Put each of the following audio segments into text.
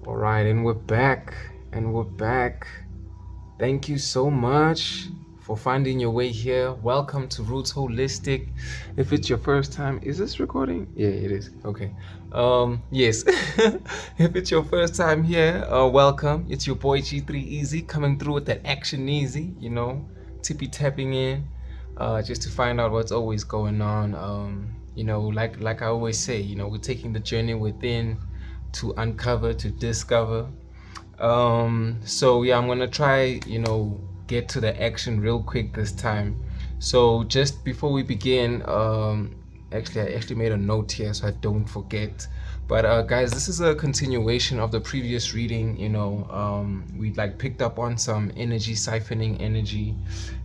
All right, and we're back, and we're back. Thank you so much for finding your way here. Welcome to Roots Holistic. If it's your first time, is this recording? Yeah, it is. Okay. Yes. If it's your first time here, welcome. It's your boy G3 Easy coming through with that action easy, tippy tapping in, just to find out what's always going on. Like I always say, we're taking the journey within to uncover, to discover. So yeah, I'm gonna try, get to the action real quick this time. So just before we begin, I actually made a note here so I don't forget. But guys, this is a continuation of the previous reading. We like picked up on some energy, siphoning energy,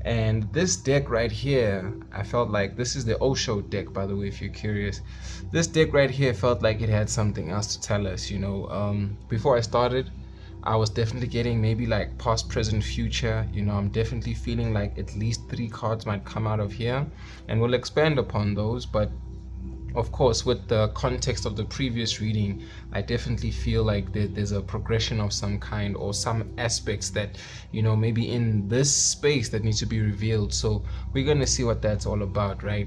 and this deck right here, I felt like this is the Osho deck, by the way, if you're curious. This deck right here felt like it had something else to tell us. Before I started, I was definitely getting maybe like past, present, future. I'm definitely feeling like at least 3 cards might come out of here, and we'll expand upon those. But of course, with the context of the previous reading, I definitely feel like there's a progression of some kind, or some aspects that, maybe in this space that needs to be revealed. So we're going to see what that's all about, right?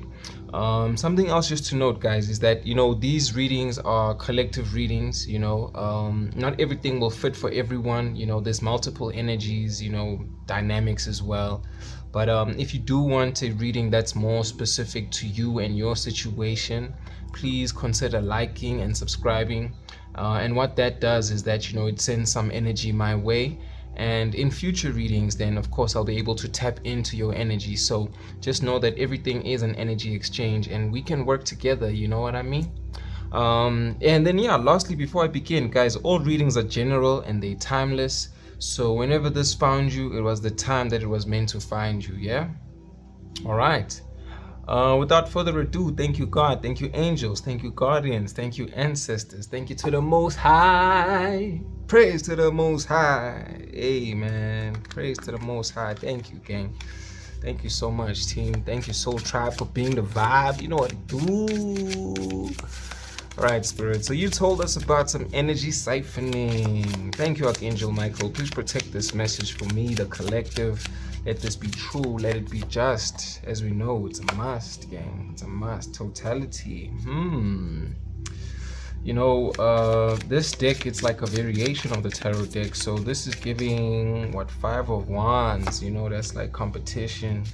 Something else just to note, guys, is that, these readings are collective readings. Not everything will fit for everyone. There's multiple energies, dynamics as well. But if you do want a reading that's more specific to you and your situation, please consider liking and subscribing. And what that does is that, it sends some energy my way. And in future readings, then of course I'll be able to tap into your energy. So just know that everything is an energy exchange, and we can work together, you know what I mean? And then lastly, before I begin, guys, all readings are general and they're timeless. So whenever this found you, it was the time that it was meant to find you. Yeah. All right. Without further ado, thank you, God. Thank you, angels. Thank you, guardians. Thank you, ancestors. Thank you to the Most High. Praise to the Most High. Amen. Praise to the Most High. Thank you, gang. Thank you so much, team. Thank you, Soul Tribe, for being the vibe. You know what to do. All right, Spirit. So you told us about some energy siphoning. Thank you, Archangel Michael. Please protect this message for me, the collective. Let this be true. Let it be just. As we know, it's a must, gang. It's a must. Totality. This deck, it's like a variation of the tarot deck. So this is giving, 5 of Wands. That's like competition.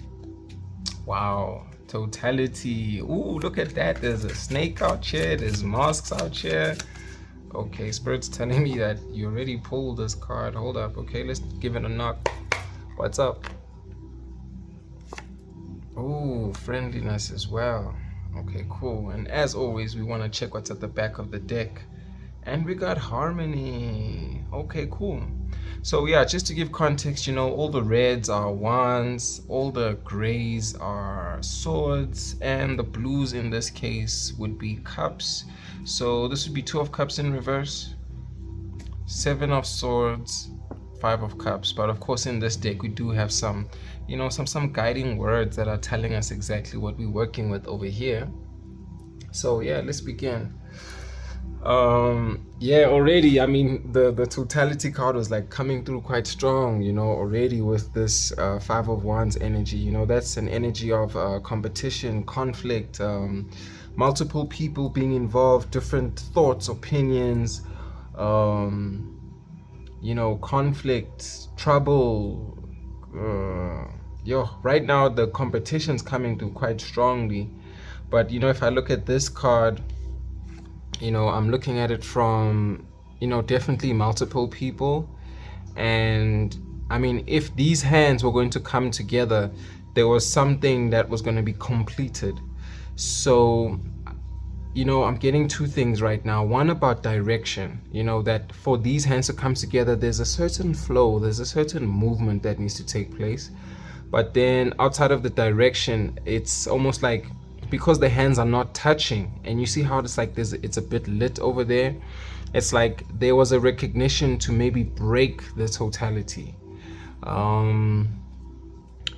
Wow. Totality. Ooh, look at that. There's a snake out here. There's masks out here. Okay, Spirit's telling me that you already pulled this card. Hold up. Okay, let's give it a knock. What's up? Ooh, friendliness as well. Okay, cool. And as always, we want to check what's at the back of the deck. And we got harmony. Okay, cool. So yeah, just to give context, all the reds are wands, all the grays are swords, and the blues in this case would be cups. So this would be 2 of cups in reverse, 7 of swords, 5 of cups. But of course, in this deck, we do have some, some guiding words that are telling us exactly what we're working with over here. So yeah, let's begin. Already, I mean, the totality card was like coming through quite strong, already with this 5 of Wands energy. That's an energy of competition, conflict, multiple people being involved, different thoughts, opinions, conflict, trouble. Right now the competition's coming through quite strongly. But if I look at this card, I'm looking at it from, definitely multiple people. And I mean, if these hands were going to come together, there was something that was going to be completed. So, I'm getting 2 things right now. One about direction, that for these hands to come together, there's a certain flow, there's a certain movement that needs to take place. But then outside of the direction, it's almost like, because the hands are not touching, and you see how it's like it's a bit lit over there, it's like there was a recognition to maybe break the totality.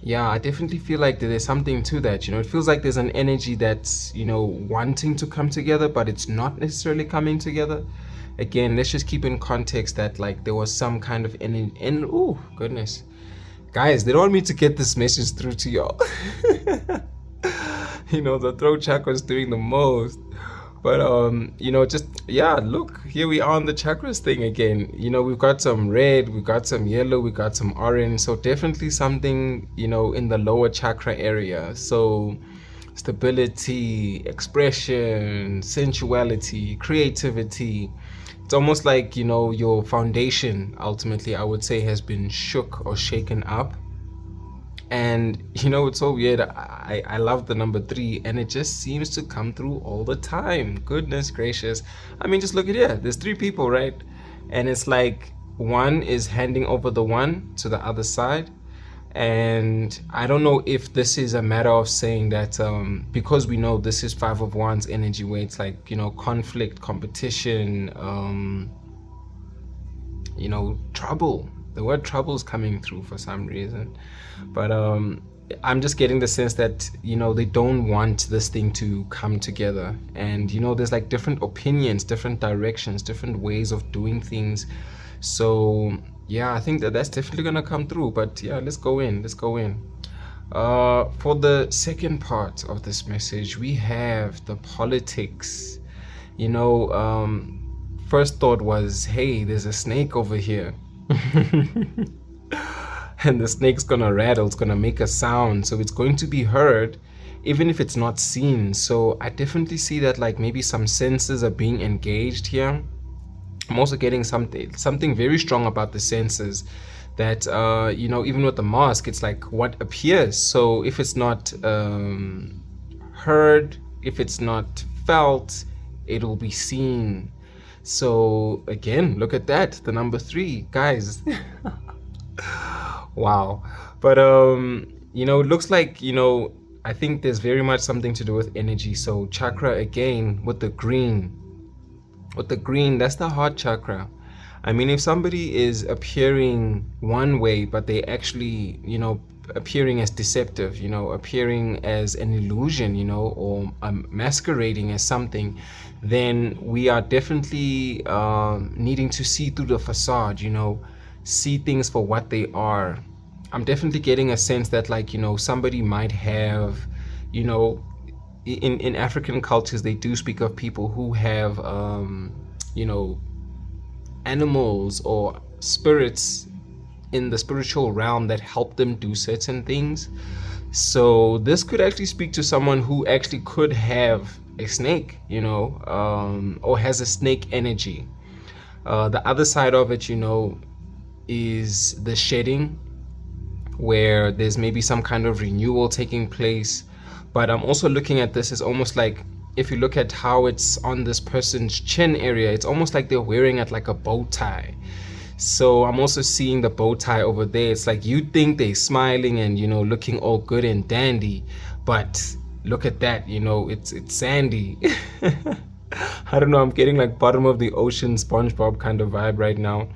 I definitely feel like there's something to that. It feels like there's an energy that's wanting to come together, but it's not necessarily coming together. again, let's just keep in context that like there was some kind of oh goodness, guys, they don't want me to get this message through to y'all. The throat chakra is doing the most. But just, yeah, look, here we are on the chakras thing again. We've got some red, we've got some yellow, we've got some orange. So definitely something, in the lower chakra area. So stability, expression, sensuality, creativity. It's almost like, your foundation, ultimately, I would say, has been shook or shaken up. And it's so weird. I love the number 3, and it just seems to come through all the time. Goodness gracious. I mean, just look at here. There's 3 people, right? And it's like one is handing over the one to the other side. And I don't know if this is a matter of saying that because we know this is 5 of Wands energy, where it's like, conflict, competition, trouble. The word trouble is coming through for some reason. But I'm just getting the sense that, they don't want this thing to come together. And, there's like different opinions, different directions, different ways of doing things. So, yeah, I think that's definitely going to come through. But, yeah, let's go in. For the second part of this message, we have the politics. First thought was, hey, there's a snake over here. And the snake's gonna rattle, it's gonna make a sound, so it's going to be heard even if it's not seen. So I definitely see that like maybe some senses are being engaged here. I'm also getting something very strong about the senses, that even with the mask, it's like what appears. So if it's not heard, if it's not felt, it'll be seen. So again, look at that, the number 3, guys. Wow. But it looks like, I think there's very much something to do with energy. So chakra again with the green. That's the heart chakra. I mean, if somebody is appearing one way, but they actually, appearing as deceptive, appearing as an illusion, or masquerading as something, then we are definitely needing to see through the facade, see things for what they are. I'm definitely getting a sense that like, somebody might have, in African cultures, they do speak of people who have, animals or spirits in the spiritual realm that help them do certain things. So this could actually speak to someone who actually could have a snake, or has a snake energy. The other side of it, is the shedding, where there's maybe some kind of renewal taking place. But I'm also looking at this as almost like, if you look at how it's on this person's chin area, it's almost like they're wearing it like a bow tie. So I'm also seeing the bow tie over there. It's like you think they're smiling and, looking all good and dandy, but look at that, it's sandy. I don't know, I'm getting like bottom of the ocean SpongeBob kind of vibe right now.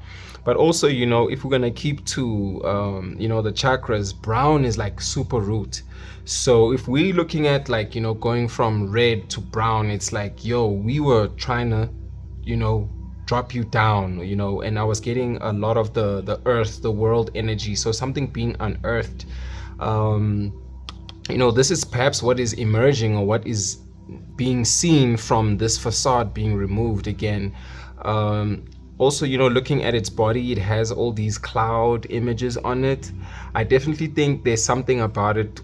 But also, if we're gonna keep to the chakras, brown is like super root. So if we're looking at like, going from red to brown, it's like, yo, we were trying to, drop you down, and I was getting a lot of the earth, the world energy. So something being unearthed. This is perhaps what is emerging, or what is being seen from this facade being removed again. Also, looking at its body, it has all these cloud images on it. I definitely think there's something about it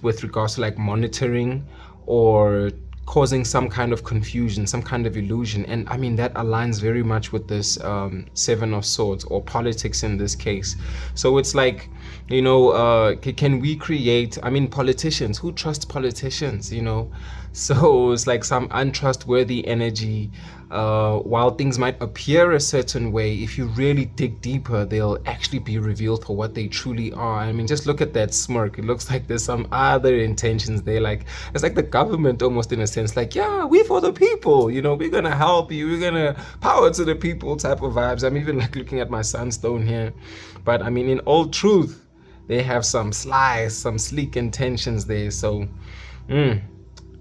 with regards to like monitoring or causing some kind of confusion, some kind of illusion. And I mean, that aligns very much with this 7 of Swords, or politics in this case. So it's like, can we create, politicians, who trusts politicians, So it's like some untrustworthy energy. While things might appear a certain way, if you really dig deeper, they'll actually be revealed for what they truly are. Just look at that smirk. It looks like there's some other intentions there. Like, it's like the government almost, in a sense, like, yeah, we for the people, we're gonna help you, we're gonna power to the people type of vibes. I'm even like looking at my sunstone here. But in all truth, they have some sly, some sleek intentions there. So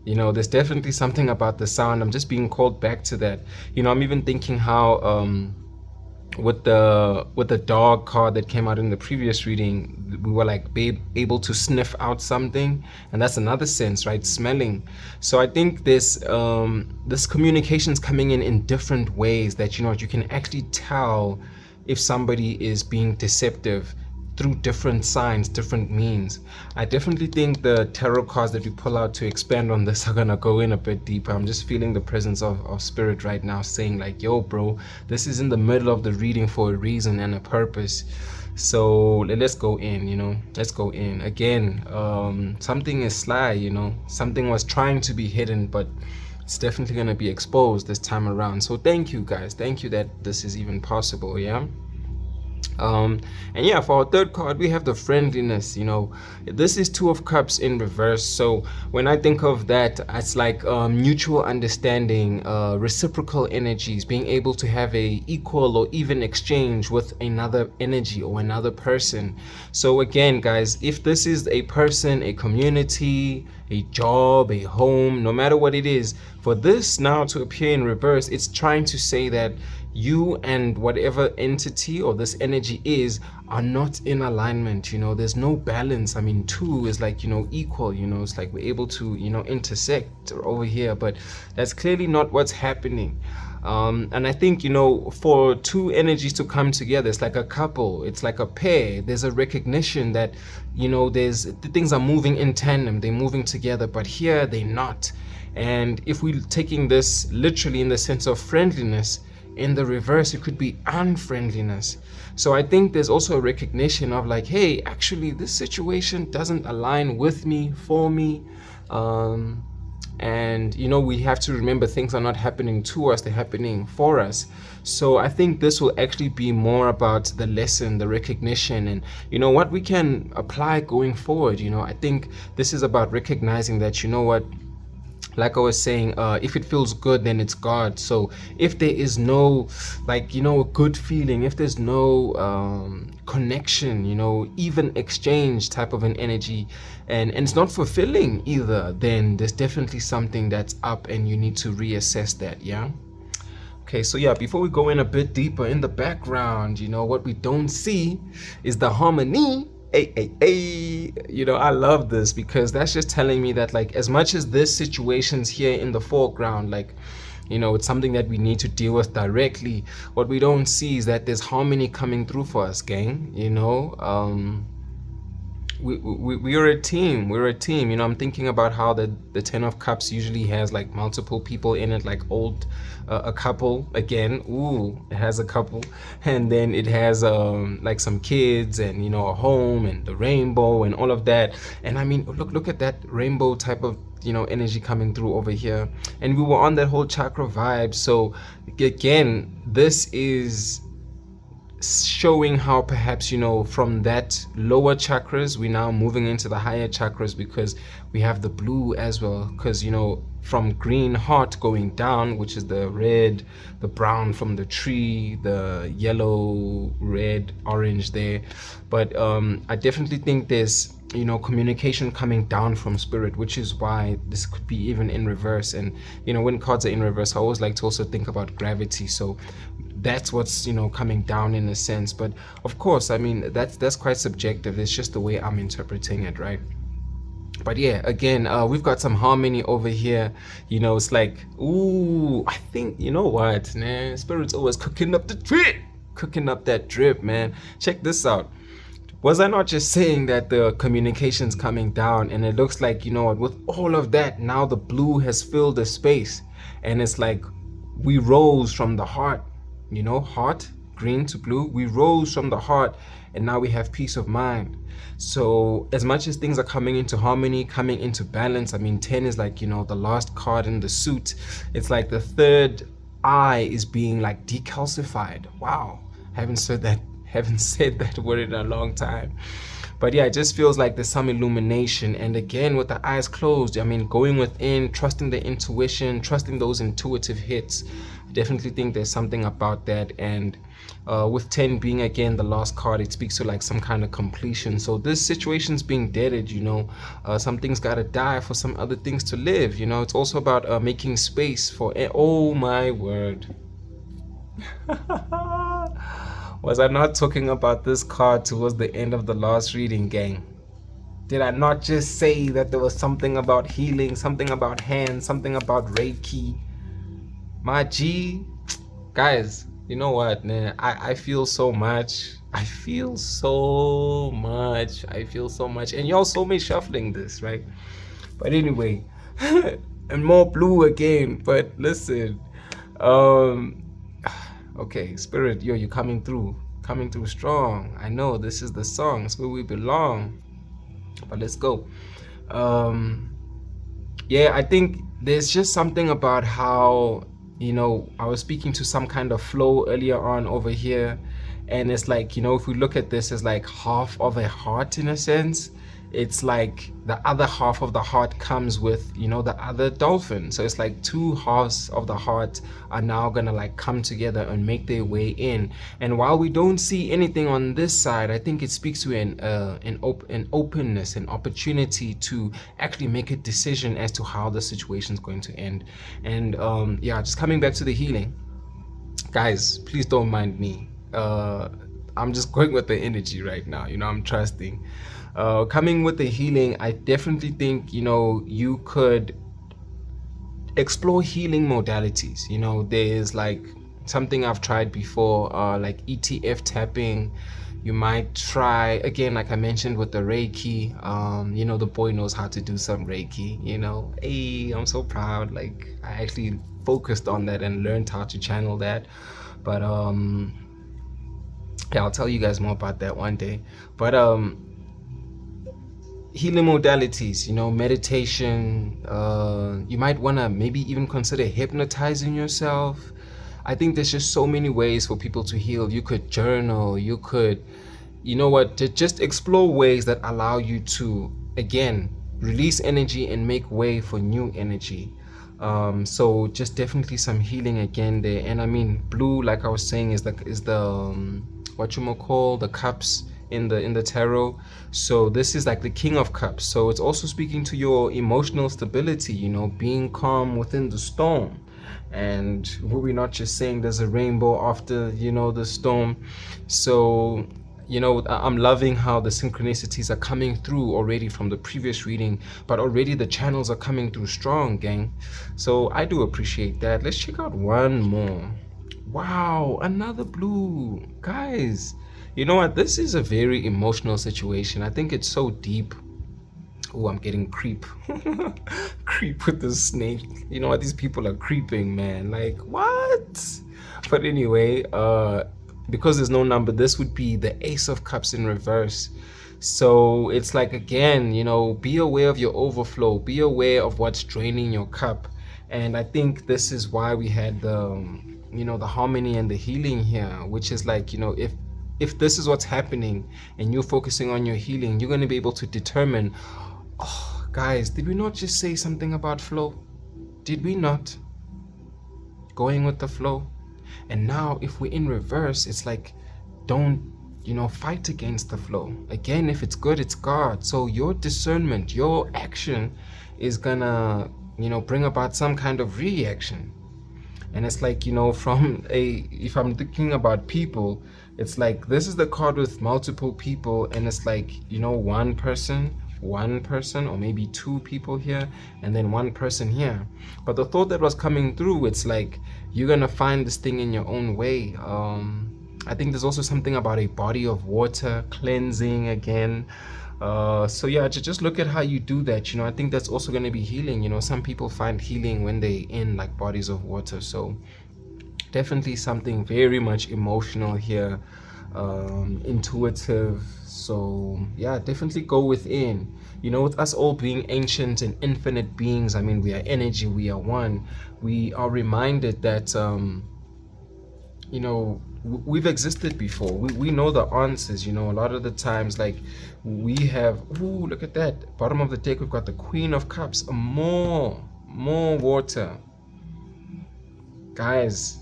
You know, there's definitely something about the sound. I'm just being called back to that. You know, I'm even thinking how with the dog card that came out in the previous reading, we were like able to sniff out something, and that's another sense, right? Smelling. So I think this communication's coming in different ways that, you know, you can actually tell if somebody is being deceptive through different signs, different means. I definitely think the tarot cards that we pull out to expand on this are gonna go in a bit deeper. I'm just feeling the presence of spirit right now saying like, yo bro, this is in the middle of the reading for a reason and a purpose. So let's go in, you know, let's go in. Again, something is sly, you know, something was trying to be hidden, but it's definitely gonna be exposed this time around. So thank you guys, thank you that this is even possible, yeah? And yeah, for our third card we have the friendliness. You know, this is Two of Cups in reverse, so when I think of that, it's like mutual understanding, reciprocal energies, being able to have a equal or even exchange with another energy or another person. So again guys, if this is a person, a community, a job, a home, no matter what it is, for this now to appear in reverse, it's trying to say that you and whatever entity or this energy are not in alignment. You know, there's no balance. I mean, two is like, you know, equal, you know, it's like we're able to, you know, intersect over here, but that's clearly not what's happening. And I think, you know, for two energies to come together, it's like a couple, it's like a pair. There's a recognition that, you know, things are moving in tandem, they're moving together, but here they're not. And if we're taking this literally in the sense of friendliness, in the reverse it could be unfriendliness. So I think there's also a recognition of like, hey, actually this situation doesn't align with me, for me. And you know, we have to remember things are not happening to us, they're happening for us. So I think this will actually be more about the lesson, the recognition, and you know what we can apply going forward. You know, I think this is about recognizing that, you know what, like I was saying, if it feels good, then it's God. So if there is no, like, you know, good feeling, if there's no connection, you know, even exchange type of an energy, and it's not fulfilling either, then there's definitely something that's up and you need to reassess that, yeah? Okay, so yeah, before we go in a bit deeper, in the background, you know, what we don't see is the harmony. Hey, you know, I love this because that's just telling me that, like, as much as this situation's here in the foreground, like, you know, it's something that we need to deal with directly, what we don't see is that there's harmony coming through for us, gang. You know, we are a team. We're a team. You know, I'm thinking about how the Ten of Cups usually has like multiple people in it, like a couple again. Ooh, it has a couple, and then it has like some kids, and you know, a home, and the rainbow, and all of that. And I mean, look at that rainbow type of, you know, energy coming through over here, and we were on that whole chakra vibe. So again, this is showing how perhaps, you know, from that lower chakras we're now moving into the higher chakras, because we have the blue as well, because, you know, from green heart going down, which is the red, the brown from the tree, the yellow, red, orange there. But I definitely think there's, you know, communication coming down from spirit, which is why this could be even in reverse. And you know, when cards are in reverse, I always like to also think about gravity. So that's what's, you know, coming down in a sense. But of course, I mean, that's quite subjective. It's just the way I'm interpreting it, right? But yeah, again, we've got some harmony over here. You know, it's like, ooh, I think, you know what, man, spirit's always cooking up the drip, cooking up that drip, man. Check this out. Was I not just saying that the communication's coming down, and it looks like, you know what, with all of that, now the blue has filled the space, and it's like we rose from the heart, you know, heart, green to blue, we rose from the heart, and now we have peace of mind. So as much as things are coming into harmony, coming into balance, I mean, 10 is like, you know, the last card in the suit. It's like the third eye is being like decalcified. Wow, haven't said that word in a long time. But yeah, it just feels like there's some illumination. And again, with the eyes closed, I mean, going within, trusting the intuition, trusting those intuitive hits. Definitely think there's something about that. And with 10 being again the last card, it speaks to like some kind of completion. So this situation's being deaded, you know. Some things gotta die for some other things to live, you know. It's also about making space for oh my word. Was I not talking about this card towards the end of the last reading, gang? Did I not just say that there was something about healing, something about hands, something about Reiki? My G, guys, you know what, man? I feel so much. I feel so much. I feel so much. And y'all saw me shuffling this, right? But anyway, and more blue again. But listen, um, okay, Spirit, yo, you're coming through strong. I know this is the song. It's where we belong. But let's go. Yeah, I think there's just something about how, you know, I was speaking to some kind of flow earlier on over here, and it's like, you know, if we look at this as like half of a heart in a sense, it's like the other half of the heart comes with, you know, the other dolphin. So it's like two halves of the heart are now gonna like come together and make their way in. And while we don't see anything on this side, I think it speaks to an openness, an opportunity to actually make a decision as to how the situation is going to end. And yeah, just coming back to the healing, guys, please don't mind me. I'm just going with the energy right now, you know. I'm trusting. Coming with the healing, I definitely think, you know, you could explore healing modalities. You know, there's like something I've tried before, like ETF tapping. You might try again, like I mentioned, with the Reiki. You know, the boy knows how to do some Reiki, you know. Hey, I'm so proud. Like, I actually focused on that and learned how to channel that. But yeah, I'll tell you guys more about that one day. But healing modalities, you know, meditation, you might want to maybe even consider hypnotizing yourself. I think there's just so many ways for people to heal. You could journal, you could, you know what, to just explore ways that allow you to, again, release energy and make way for new energy. So just definitely some healing again there. And I mean, blue, like I was saying, is the what you might call the cups in the tarot. So this is like the King of Cups. So it's also speaking to your emotional stability, you know, being calm within the storm. And were we not just saying there's a rainbow after, you know, the storm? So, you know, I'm loving how the synchronicities are coming through already from the previous reading, but already the channels are coming through strong, gang. So I do appreciate that. Let's check out one more. Wow, another blue. Guys, you know what? This is a very emotional situation. I think it's so deep. Oh, I'm getting creep. Creep with the snake. You know what? These people are creeping, man. Like, what? But anyway, because there's no number, this would be the Ace of Cups in reverse. So it's like, again, you know, be aware of your overflow. Be aware of what's draining your cup. And I think this is why we had the, you know, the harmony and the healing here, which is like, you know, if this is what's happening and you're focusing on your healing, you're going to be able to determine, oh, guys, did we not just say something about flow? Did we not? Going with the flow. And now if we're in reverse, it's like, don't, you know, fight against the flow. Again, if it's good, it's God. So your discernment, your action is gonna, you know, bring about some kind of reaction. And it's like, you know, if I'm thinking about people, it's like, this is the card with multiple people, and it's like, you know, one person, or maybe two people here, and then one person here. But the thought that was coming through, it's like, you're gonna find this thing in your own way. I think there's also something about a body of water cleansing again. So yeah, just look at how you do that. You know, I think that's also going to be healing. You know, some people find healing when they in like bodies of water. So definitely something very much emotional here, intuitive. So yeah, definitely go within. You know, with us all being ancient and infinite beings, I mean, we are energy, we are one. We are reminded that you know, we've existed before. We know the answers. You know, a lot of the times, like, we have, ooh, look at that, bottom of the deck, we've got the Queen of Cups. More water. guys.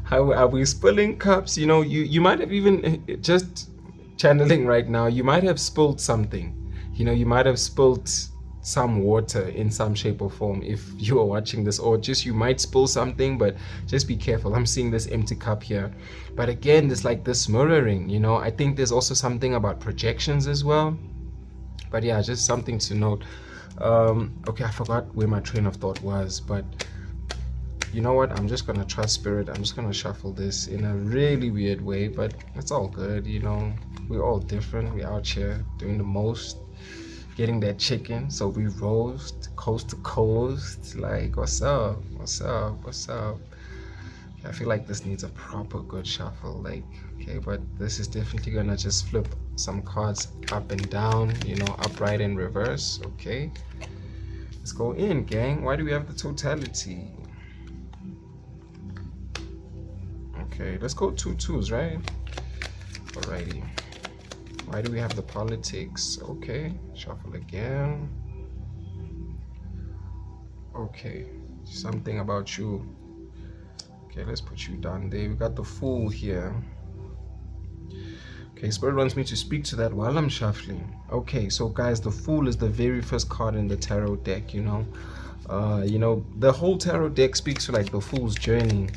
How are we spilling cups? You know, you might have even just channeling right now. You might have spilled something. You know, you might have spilled some water in some shape or form if you are watching this, or just you might spill something, but just be careful. I'm seeing this empty cup here, but again, there's like this mirroring. You know, I think there's also something about projections as well. But yeah, just something to note. Okay, I forgot where my train of thought was, but you know what, I'm just gonna trust spirit. I'm just gonna shuffle this in a really weird way, but it's all good. You know, we're all different. We're out here doing the most, getting that chicken, so we roast coast to coast. Like, what's up, what's up, what's up? I feel like this needs a proper good shuffle. Like, okay, but this is definitely gonna just flip some cards up and down, you know, upright and reverse. Okay, let's go in, gang. Why do we have the totality? Okay, let's go 2-2s, right? Alrighty. Why do we have the politics? Okay, shuffle again. Okay, something about you. Okay, let's put you down there. We got the Fool here. Okay, Spirit wants me to speak to that while I'm shuffling. Okay, so guys, the Fool is the very first card in the tarot deck, you know. The whole tarot deck speaks to like the Fool's journey.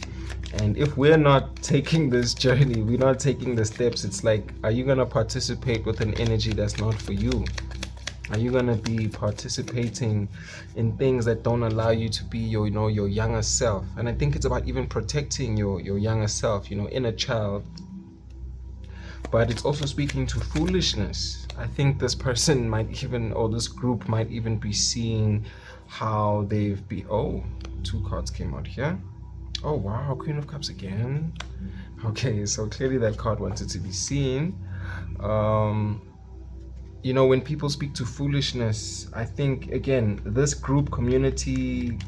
And if we're not taking this journey, we're not taking the steps, it's like, are you going to participate with an energy that's not for you? Are you going to be participating in things that don't allow you to be your, your younger self? And I think it's about even protecting your younger self, inner child. But it's also speaking to foolishness. I think this person might even, or this group might even be seeing how they've been. Oh, 2 cards came out here. Oh wow, Queen of Cups again. Okay, so clearly that card wanted to be seen. When people speak to foolishness, I think again this group community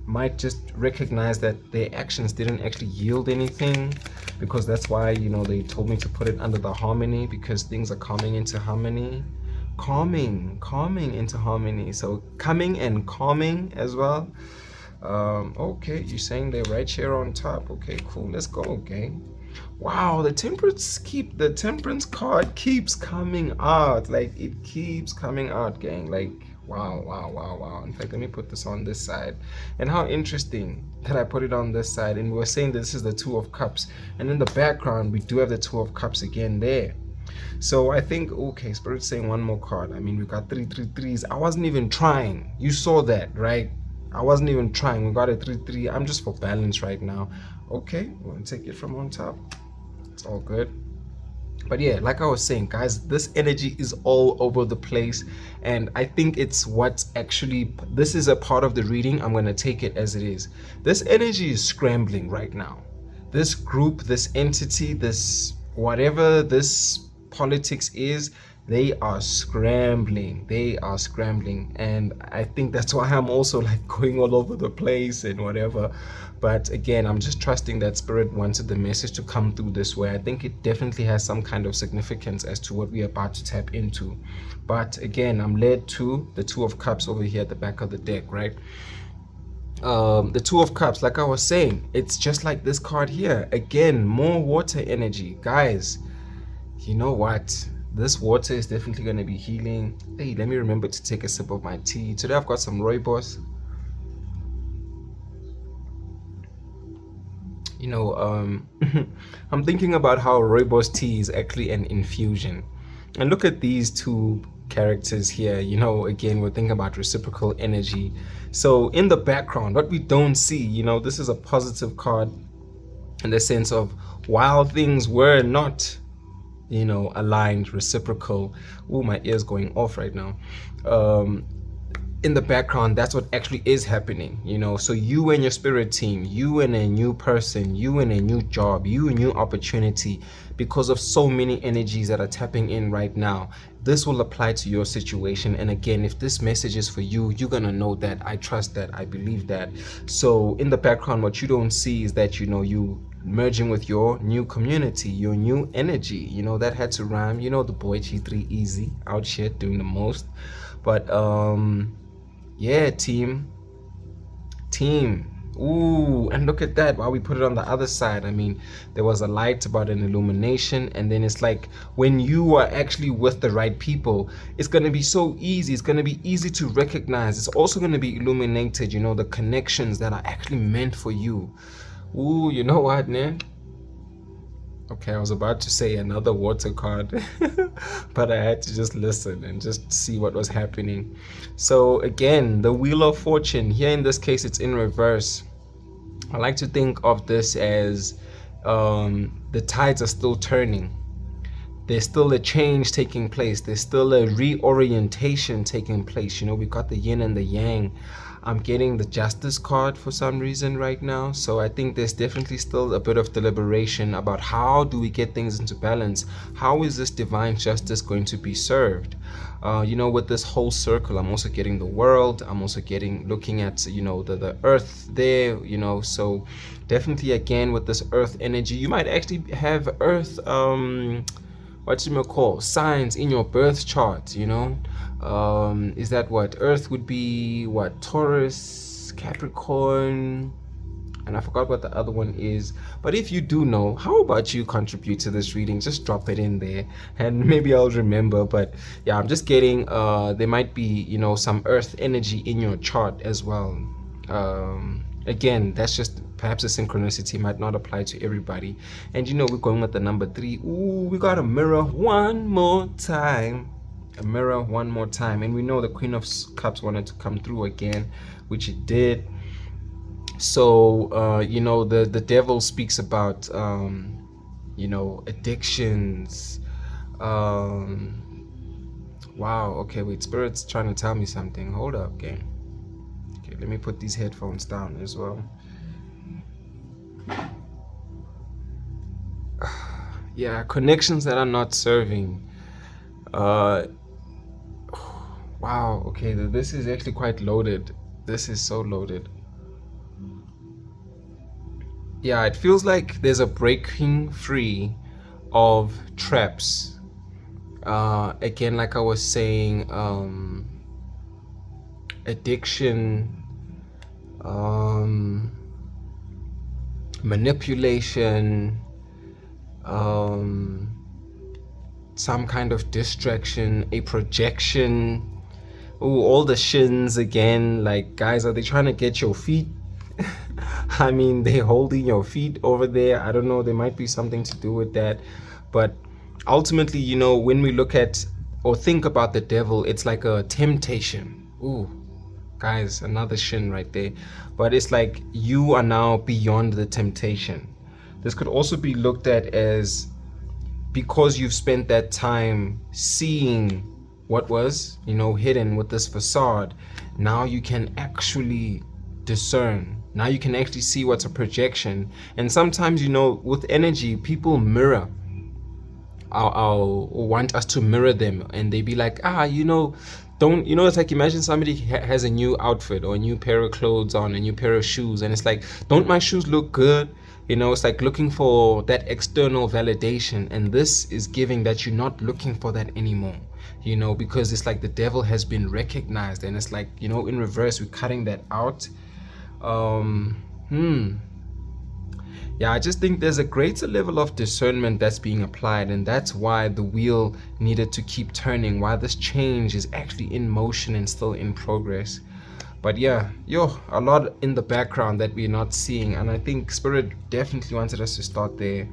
might just recognize that their actions didn't actually yield anything, because that's why they told me to put it under the harmony, because things are coming into harmony, calming into harmony. So coming and calming as well. Okay, you're saying they're right here on top. Okay, cool, let's go, gang. Wow, the temperance card keeps coming out. Like, it keeps coming out, gang. Like, wow. In fact, let me put this on this side. And how interesting that I put it on this side, and we were saying this is the 2 of Cups, and in the background we do have the 2 of Cups again there. So I think, okay, Spirit's saying one more card. I mean, we got 3-3-3s. I wasn't even trying. You saw that, right? I wasn't even trying. We got a 3-3. I'm just for balance right now. Okay, we'll take it from on top. It's all good. But yeah, like I was saying, guys, this energy is all over the place, and I think it's what's actually, this is a part of the reading. I'm going to take it as it is. This energy is scrambling right now. This group, this entity, this whatever this politics is, they are scrambling. And I think that's why I'm also like going all over the place and whatever. But again, I'm just trusting that Spirit wanted the message to come through this way. I think it definitely has some kind of significance as to what we're about to tap into. But again, I'm led to the 2 of Cups over here at the back of the deck, right? The 2 of Cups, like I was saying, it's just like this card here. Again, more water energy. Guys, you know what? This water is definitely going to be healing. Hey, let me remember to take a sip of my tea. Today I've got some rooibos. I'm thinking about how rooibos tea is actually an infusion. And look at these 2 characters here. Again, we're thinking about reciprocal energy. So in the background, what we don't see, this is a positive card in the sense of, while things were not aligned, reciprocal. Oh, my ear's going off right now. In the background, that's what actually is happening. So you and your spirit team, you and a new person, you and a new job, you and new opportunity, because of so many energies that are tapping in right now, this will apply to your situation. And again, if this message is for you, you're gonna know that. I trust that, I believe that. So in the background, what you don't see is that you merging with your new community, your new energy. That had to rhyme. The boy G3 Easy out here doing the most. But yeah, team, Ooh, and look at that. While we put it on the other side, I mean, there was a light about an illumination, and then it's like when you are actually with the right people, it's going to be so easy. It's going to be easy to recognize. It's also going to be illuminated, you know, the connections that are actually meant for you. Ooh, you know what, man? Okay, I was about to say another water card, but I had to just listen and just see what was happening. So again, the Wheel of Fortune, here in this case, it's in reverse. I like to think of this as the tides are still turning. There's still a change taking place. There's still a reorientation taking place. You know, we got the yin and the yang. I'm getting the Justice card for some reason right now. So I think there's definitely still a bit of deliberation about how do we get things into balance? How is this divine justice going to be served? You know, with this whole circle, I'm also getting the world. I'm also looking at, you know, the earth there, you know. So definitely, again, with this earth energy, you might actually have earth, what you may call signs in your birth chart, you know. Is that what earth would be? What, Taurus, Capricorn, and I forgot what the other one is. But if you do know, how about you contribute to this reading? Just drop it in there and maybe I'll remember. But yeah, I'm just getting there might be, you know, some earth energy in your chart as well. Again, that's just perhaps a synchronicity, might not apply to everybody. And you know, we're going with the number 3. Ooh, we got a mirror one more time. A mirror one more time. And we know the Queen of Cups wanted to come through again, which it did. So you know, the devil speaks about you know, addictions. Wow, okay, wait, Spirit's trying to tell me something. Hold up, okay. Okay, let me put these headphones down as well. Yeah, connections that are not serving. Wow, okay, this is actually quite loaded. This is so loaded. Yeah, it feels like there's a breaking free of traps. Again, like I was saying, addiction, manipulation, some kind of distraction, a projection. Ooh, all the shins again. Like, guys, are they trying to get your feet? I mean, they're holding your feet over there. I don't know, there might be something to do with that. But ultimately, you know, when we look at or think about the devil, it's like a temptation. Ooh, guys, another shin right there. But it's like you are now beyond the temptation. This could also be looked at as, because you've spent that time seeing what was, you know, hidden with this facade, now you can actually discern. Now you can actually see what's a projection. And sometimes, you know, with energy, people mirror. I'll want us to mirror them, and they be like, you know, don't, you know, it's like, imagine somebody has a new outfit or a new pair of clothes on, a new pair of shoes, and it's like, don't my shoes look good? You know, it's like looking for that external validation, and this is giving that you're not looking for that anymore, you know, because it's like the devil has been recognized, and it's like, you know, in reverse, we're cutting that out. Yeah, I just think there's a greater level of discernment that's being applied, and that's why the wheel needed to keep turning, why this change is actually in motion and still in progress. But yeah, a lot in the background that we're not seeing, and I think Spirit definitely wanted us to start there.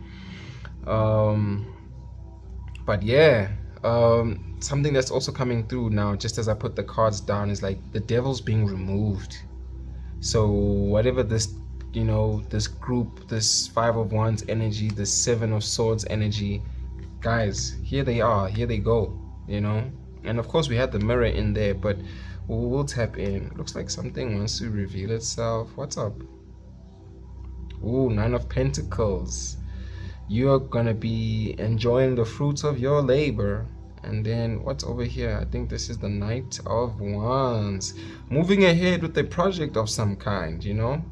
But yeah, something that's also coming through now, just as I put the cards down, is like the devil's being removed. So whatever this, you know, this group, this 5 of Wands energy, this 7 of Swords energy, guys, here they are, here they go, you know. And of course we had the mirror in there, but we'll tap in. Looks like something wants to reveal itself. What's up? Ooh, 9 of Pentacles. You're gonna be enjoying the fruits of your labor. And then what's over here? I think this is the Knight of Wands, moving ahead with a project of some kind, you know.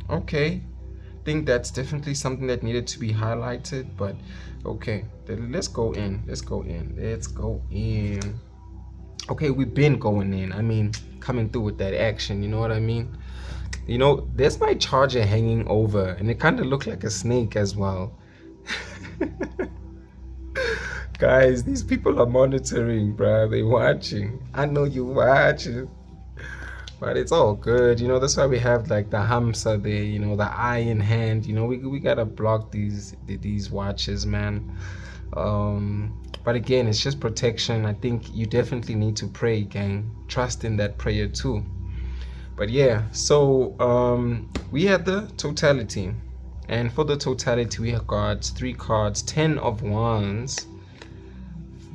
Okay, I think that's definitely something that needed to be highlighted. But okay, let's go in. Okay, we've been going in. I mean, coming through with that action, you know what I mean? You know, there's my charger hanging over, and it kind of looked like a snake as well. Guys, these people are monitoring, bruh. They're watching. I know you watching. But it's all good, you know. That's why we have like the Hamsa there, you know, the eye in hand. You know, we gotta block these watches, man. But again, it's just protection. I think you definitely need to pray, gang. Trust in that prayer too. But yeah, so we had the totality, and for the totality we have got 3 cards: 10 of Wands,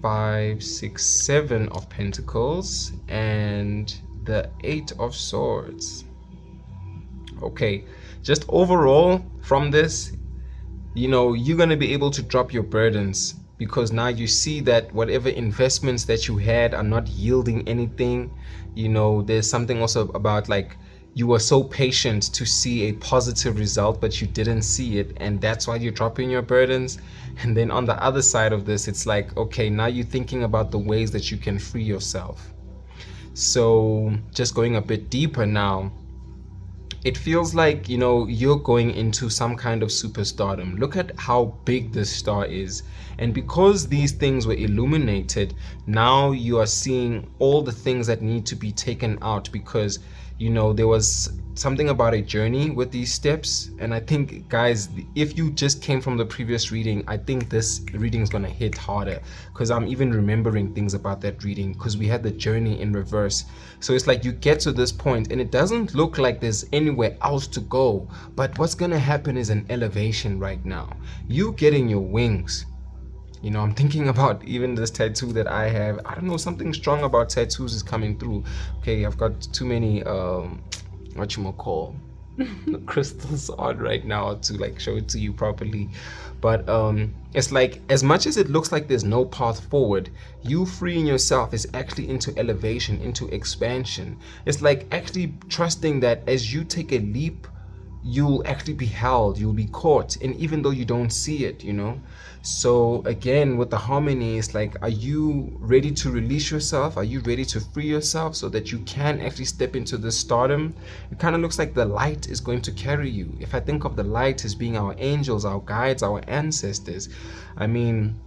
5, 6, 7 of Pentacles, and the 8 of Swords. Okay, just overall from this, you know, you're going to be able to drop your burdens, because now you see that whatever investments that you had are not yielding anything. You know, there's something also about like you were so patient to see a positive result, but you didn't see it, and that's why you're dropping your burdens. And then on the other side of this, it's like, okay, now you're thinking about the ways that you can free yourself. So just going a bit deeper now, it feels like, you know, you're going into some kind of superstardom. Look at how big this star is. And because these things were illuminated, now you are seeing all the things that need to be taken out, because, you know, there was something about a journey with these steps. And I think, guys, if you just came from the previous reading, I think this reading is going to hit harder, because I'm even remembering things about that reading, because we had the journey in reverse. So it's like you get to this point and it doesn't look like there's anywhere else to go, but what's going to happen is an elevation right now. You getting your wings. You know, I'm thinking about even this tattoo that I have. I don't know, something strong about tattoos is coming through. Okay, I've got too many whatchamacall crystals on right now to like show it to you properly. But it's like, as much as it looks like there's no path forward, you freeing yourself is actually into elevation, into expansion. It's like actually trusting that as you take a leap, you'll actually be held, you'll be caught, and even though you don't see it, you know. So again, with the harmony, it's like, are you ready to release yourself? Are you ready to free yourself so that you can actually step into this stardom? It kind of looks like the light is going to carry you. If I think of the light as being our angels, our guides, our ancestors, I mean,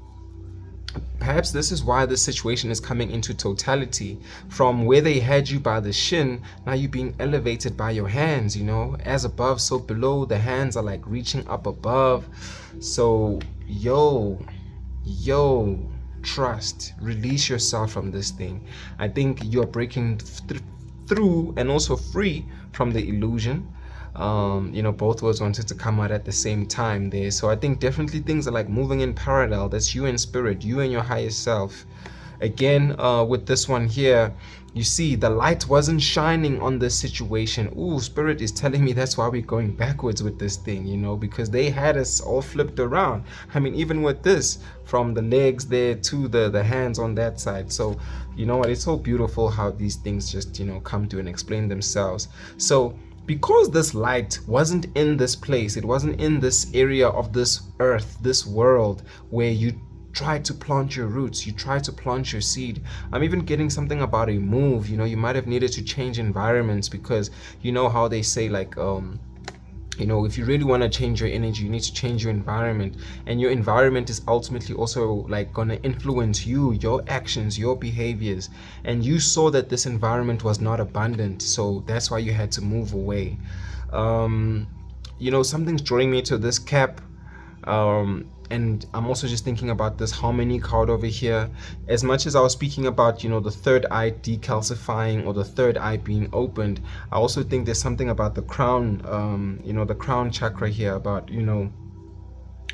perhaps this is why the situation is coming into totality. From where they had you by the shin, now you're being elevated by your hands, you know, as above, so below. The hands are like reaching up above. So yo, trust, release yourself from this thing. I think you're breaking through and also free from the illusion. You know, both words wanted to come out at the same time there. So I think definitely things are like moving in parallel. That's you in spirit, you and your higher self. Again, with this one here, you see the light wasn't shining on this situation. Ooh, spirit is telling me that's why we're going backwards with this thing, you know, because they had us all flipped around. I mean, even with this, from the legs there to the hands on that side. So you know what, it's so beautiful how these things just, you know, come to and explain themselves. So because this light wasn't in this place, it wasn't in this area of this earth, this world where you try to plant your roots, you try to plant your seed. I'm even getting something about a move. You know, you might have needed to change environments, because you know how they say like you know, if you really want to change your energy, you need to change your environment, and your environment is ultimately also like going to influence you, your actions, your behaviors. And you saw that this environment was not abundant, so that's why you had to move away. You know, something's drawing me to this cap. And I'm also just thinking about this harmony card over here. As much as I was speaking about, you know, the third eye decalcifying or the third eye being opened, I also think there's something about the crown, you know, the crown chakra here, about, you know,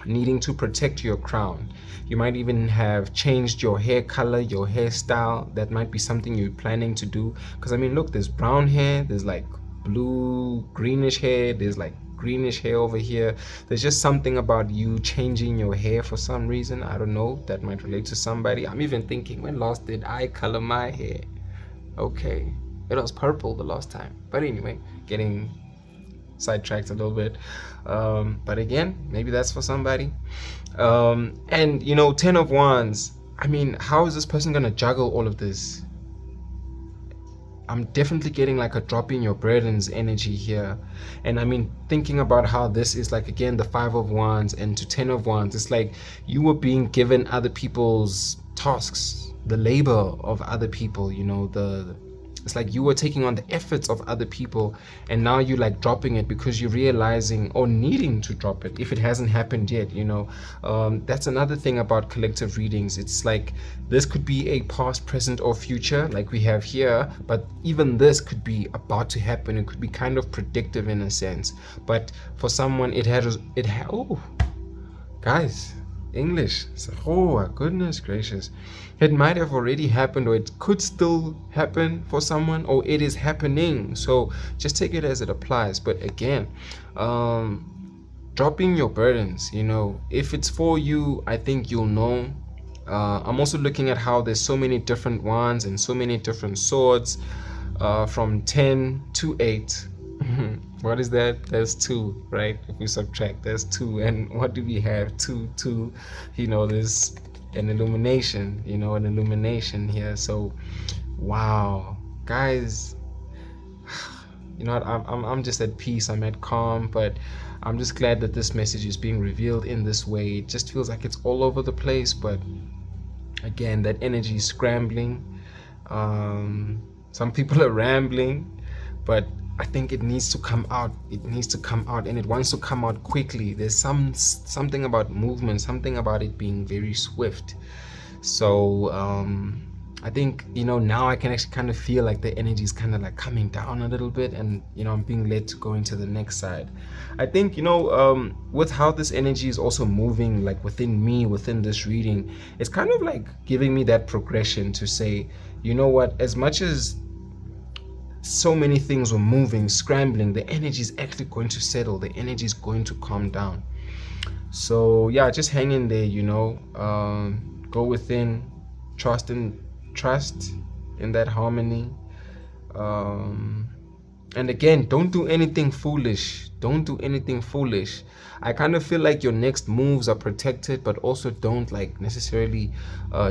needing to protect your crown. You might even have changed your hair color, your hairstyle. That might be something you're planning to do, because I mean, look, there's brown hair, there's like blue greenish hair, there's like greenish hair over here. There's just something about you changing your hair for some reason. I don't know, that might relate to somebody. I'm even thinking, when last did I color my hair? Okay, it was purple the last time. But anyway, getting sidetracked a little bit. But again, maybe that's for somebody. And you know, 10 of Wands, I mean, how is this person gonna juggle all of this? I'm definitely getting like a dropping your burdens energy here. And I mean, thinking about how this is like, again, the 5 of Wands and to 10 of Wands, it's like you were being given other people's tasks, the labor of other people, you know, it's like you were taking on the efforts of other people, and now you're like dropping it because you're realizing or needing to drop it if it hasn't happened yet, you know. That's another thing about collective readings. It's like this could be a past, present, or future like we have here, but even this could be about to happen. It could be kind of predictive in a sense, but for someone oh guys, English. Oh, goodness gracious. It might have already happened, or it could still happen for someone, or it is happening. So just take it as it applies. But again, dropping your burdens, you know, if it's for you, I think you'll know. I'm also looking at how there's so many different wands and so many different swords, from 10 to 8. What is that? There's 2, right? If we subtract, there's 2. And what do we have? 2, you know, there's an illumination, you know, an illumination here. So wow, guys, you know what, I'm just at peace, I'm at calm, but I'm just glad that this message is being revealed in this way. It just feels like it's all over the place, but again, that energy is scrambling. Some people are rambling, but I think it needs to come out. It needs to come out, and it wants to come out quickly. There's something about movement, something about it being very swift. So I think, you know, now I can actually kind of feel like the energy is kind of like coming down a little bit, and, you know, I'm being led to go into the next side. I think, you know, with how this energy is also moving like within me, within this reading, it's kind of like giving me that progression to say, you know what, as much as so many things were moving, scrambling, the energy is actually going to settle, the energy is going to calm down. So yeah, just hang in there, you know, go within, trust in that harmony, and again, don't do anything foolish. I kind of feel like your next moves are protected, but also don't like necessarily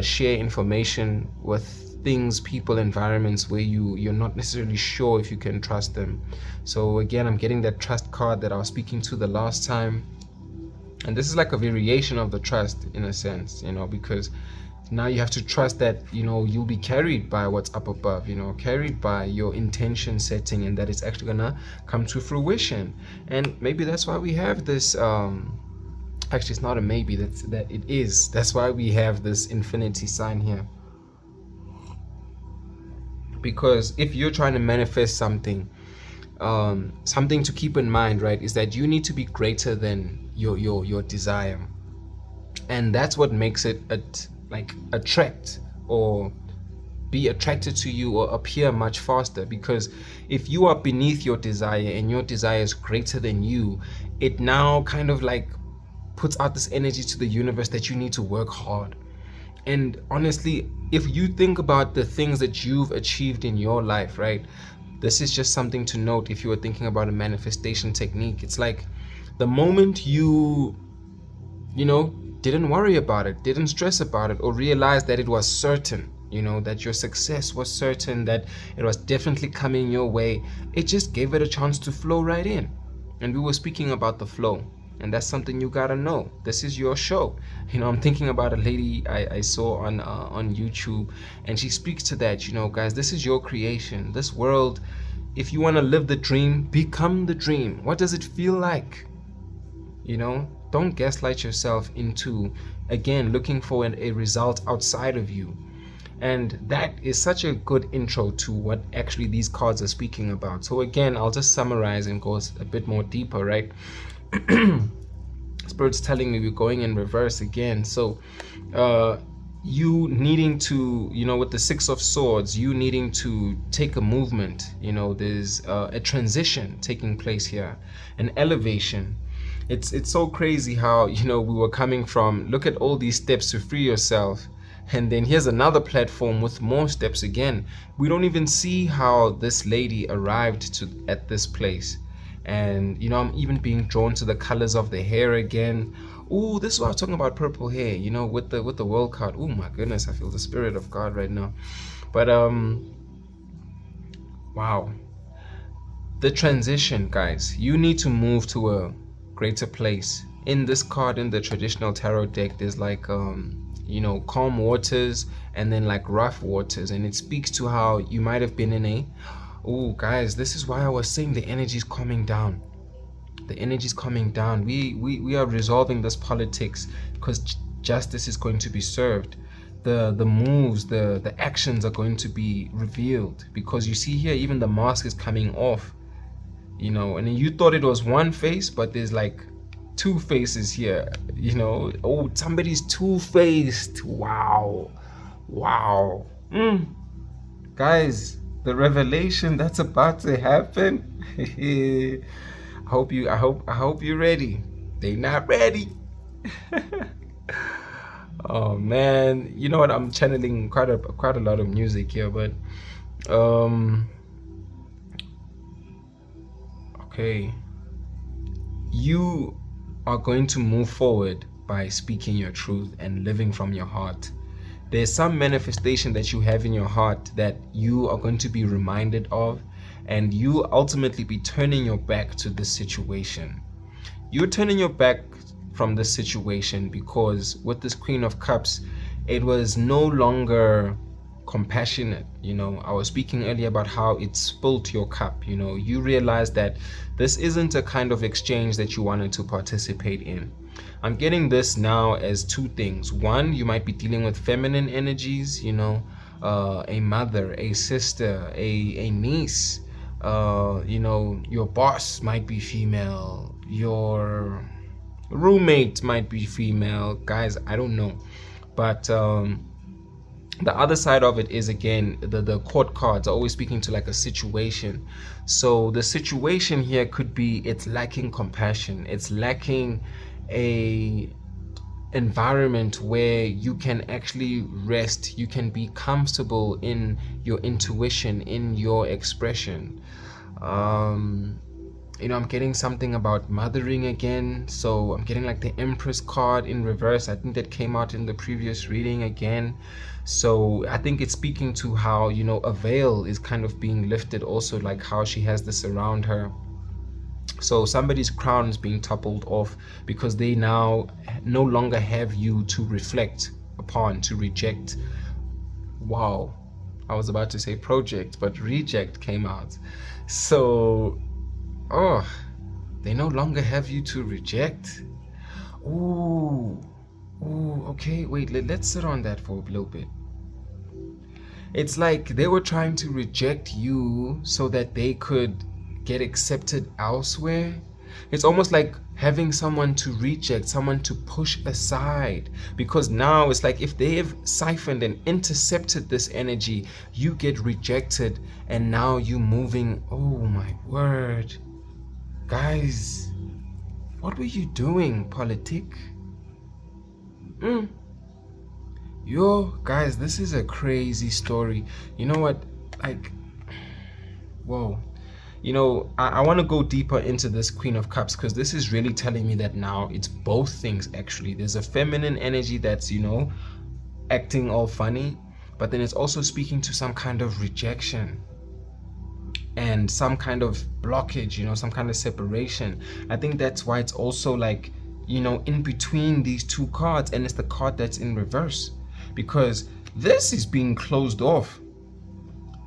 share information with things, people, environments where you're not necessarily sure if you can trust them. So again, I'm getting that trust card that I was speaking to the last time, and this is like a variation of the trust in a sense, you know, because now you have to trust that, you know, you'll be carried by what's up above, you know, carried by your intention setting, and that it's actually gonna come to fruition. And maybe that's why we have this actually, it's not a maybe, that's why we have this infinity sign here. Because if you're trying to manifest something, something to keep in mind, right, is that you need to be greater than your desire, and that's what makes it attract or be attracted to you or appear much faster. Because if you are beneath your desire and your desire is greater than you, it now kind of like puts out this energy to the universe that you need to work hard. And honestly, if you think about the things that you've achieved in your life, right, this is just something to note if you are thinking about a manifestation technique. It's like the moment you know, didn't worry about it, didn't stress about it, or realize that it was certain, you know, that your success was certain, that it was definitely coming your way, it just gave it a chance to flow right in. And we were speaking about the flow, and that's something you gotta know. This is your show. You know, I'm thinking about a lady I saw on YouTube, and she speaks to that. You know, guys, this is your creation. This world, if you want to live the dream, become the dream. What does it feel like? You know, don't gaslight yourself into, again, looking for a result outside of you. And that is such a good intro to what actually these cards are speaking about. So again, I'll just summarize and go a bit more deeper, right? Spirit's telling me we're going in reverse again. So you needing to, you know, with the 6 of Swords, you needing to take a movement, you know, there's a transition taking place here, an elevation. It's so crazy how, you know, we were coming from, look at all these steps to free yourself, and then here's another platform with more steps again. We don't even see how this lady arrived at this place. And, you know, I'm even being drawn to the colors of the hair again. Ooh, this is what I was talking about, purple hair, you know, with the world card. Oh my goodness, I feel the spirit of God right now. But Wow. The transition, guys. You need to move to a greater place. In this card, in the traditional tarot deck, there's like calm waters and then like rough waters, and it speaks to how you might have been in a guys, this is why I was saying the energy is coming down. The energy is coming down. We are resolving this politics because justice is going to be served. The moves, the actions are going to be revealed, because you see here even the mask is coming off, and you thought it was one face, but there's like two faces here, somebody's two-faced. Wow. Guys, the revelation that's about to happen. I hope you're ready. They not ready. Oh man, you know what, I'm channeling quite a lot of music here, but okay, you are going to move forward by speaking your truth and living from your heart. There's some manifestation that you have in your heart that you are going to be reminded of, and you ultimately be turning your back to this situation. You're turning your back from this situation because with this Queen of Cups, it was no longer compassionate. I was speaking earlier about how it spilt your cup. You realize that this isn't a kind of exchange that you wanted to participate in. I'm getting this now as two things. One, you might be dealing with feminine energies, a mother, a sister, a niece, your boss might be female, your roommate might be female. Guys, I don't know. But the other side of it is, again, the court cards are always speaking to like a situation. So the situation here could be it's lacking compassion. It's lacking a environment where you can actually rest. You can be comfortable in your intuition, in your expression. I'm getting something about mothering again. So I'm getting like the Empress card in reverse. I think that came out in the previous reading again. So I think it's speaking to how, a veil is kind of being lifted also, like how she has this around her. So somebody's crown is being toppled off because they now no longer have you to reflect upon, to reject. Wow. I was about to say project, but reject came out. So they no longer have you to reject. Okay, wait, let's sit on that for a little bit. It's like they were trying to reject you so that they could get accepted elsewhere. It's almost like having someone to reject, someone to push aside, because now it's like if they have siphoned and intercepted this energy, you get rejected, and now you moving. Oh my word. Guys, what were you doing, politic? Guys, this is a crazy story. You know what? Like, whoa. I want to go deeper into this Queen of Cups, because this is really telling me that now it's both things actually. There's a feminine energy that's, acting all funny, but then it's also speaking to some kind of rejection and some kind of blockage, some kind of separation. I think that's why it's also like, in between these two cards, and it's the card that's in reverse, because this is being closed off.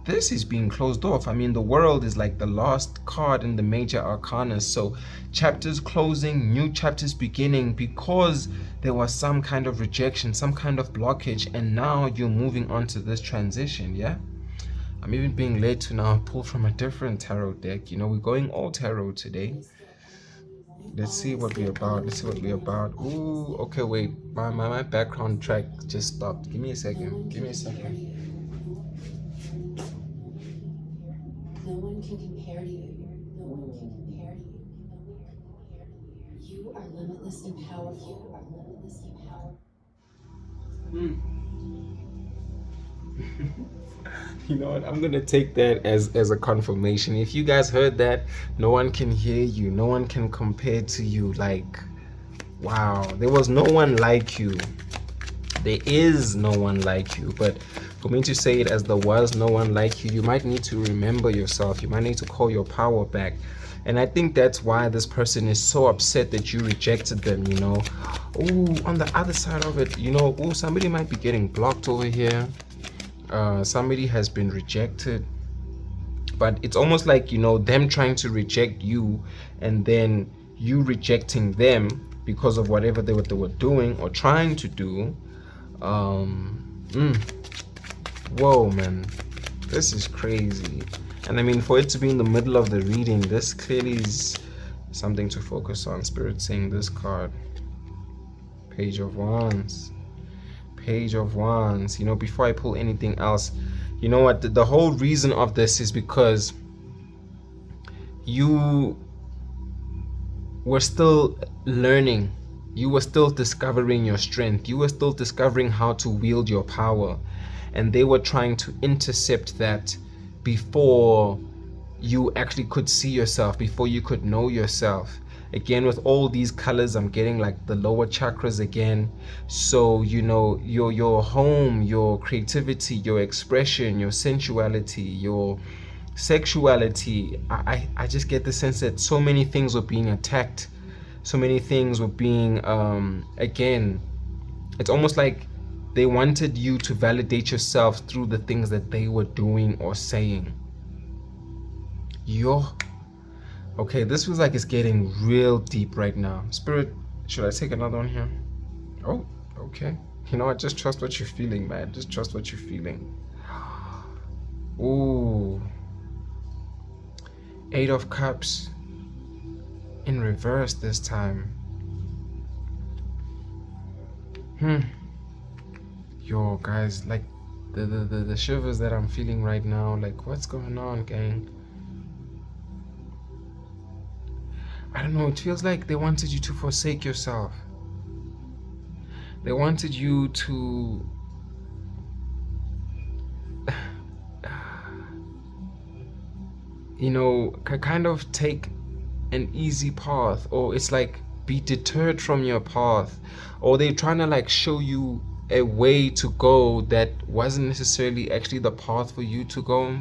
I mean, the world is like the last card in the major arcana. So chapters closing, new chapters beginning, because there was some kind of rejection, some kind of blockage, and now you're moving on to this transition. Yeah, I'm even being led to now pull from a different tarot deck. We're going all tarot today. Let's see what we're about. Ooh, okay, wait, my background track just stopped. Give me a second. No one can compare to you. You are limitless and powerful. You know what? I'm gonna take that as a confirmation. If you guys heard that, no one can hear you, no one can compare to you. Like, wow, there was no one like you. There is no one like you, but for me to say it as there was no one like you, you might need to remember yourself. You might need to call your power back. And I think that's why this person is so upset that you rejected them, you know. Oh, on the other side of it, you know, oh, somebody might be getting blocked over here. Somebody has been rejected. But it's almost like, you know, them trying to reject you and then you rejecting them because of whatever they were doing or trying to do. Whoa, man, this is crazy. And I mean, for it to be in the middle of the reading, this clearly is something to focus on. Spirit saying this card, Page of Wands. Page of Wands. You know, before I pull anything else, you know what, the whole reason of this is because you were still learning. You were still discovering your strength. You were still discovering how to wield your power. And they were trying to intercept that before you actually could see yourself, before you could know yourself. Again, with all these colors, I'm getting like the lower chakras again. So, you know, your home, your creativity, your expression, your sensuality, your sexuality. I just get the sense that so many things were being attacked. So many things were being, again, it's almost like they wanted you to validate yourself through the things that they were doing or saying. Okay, this feels like it's getting real deep right now. Spirit, should I take another one here? Oh, okay. You know what? Just trust what you're feeling, man. Just trust what you're feeling. Ooh. 8 of Cups. In reverse this time. Yo, guys, like the shivers that I'm feeling right now. Like, what's going on, gang? I don't know, it feels like they wanted you to forsake yourself. They wanted you to you know, kind of take an easy path, or it's like be deterred from your path, or they're trying to like show you a way to go that wasn't necessarily actually the path for you to go.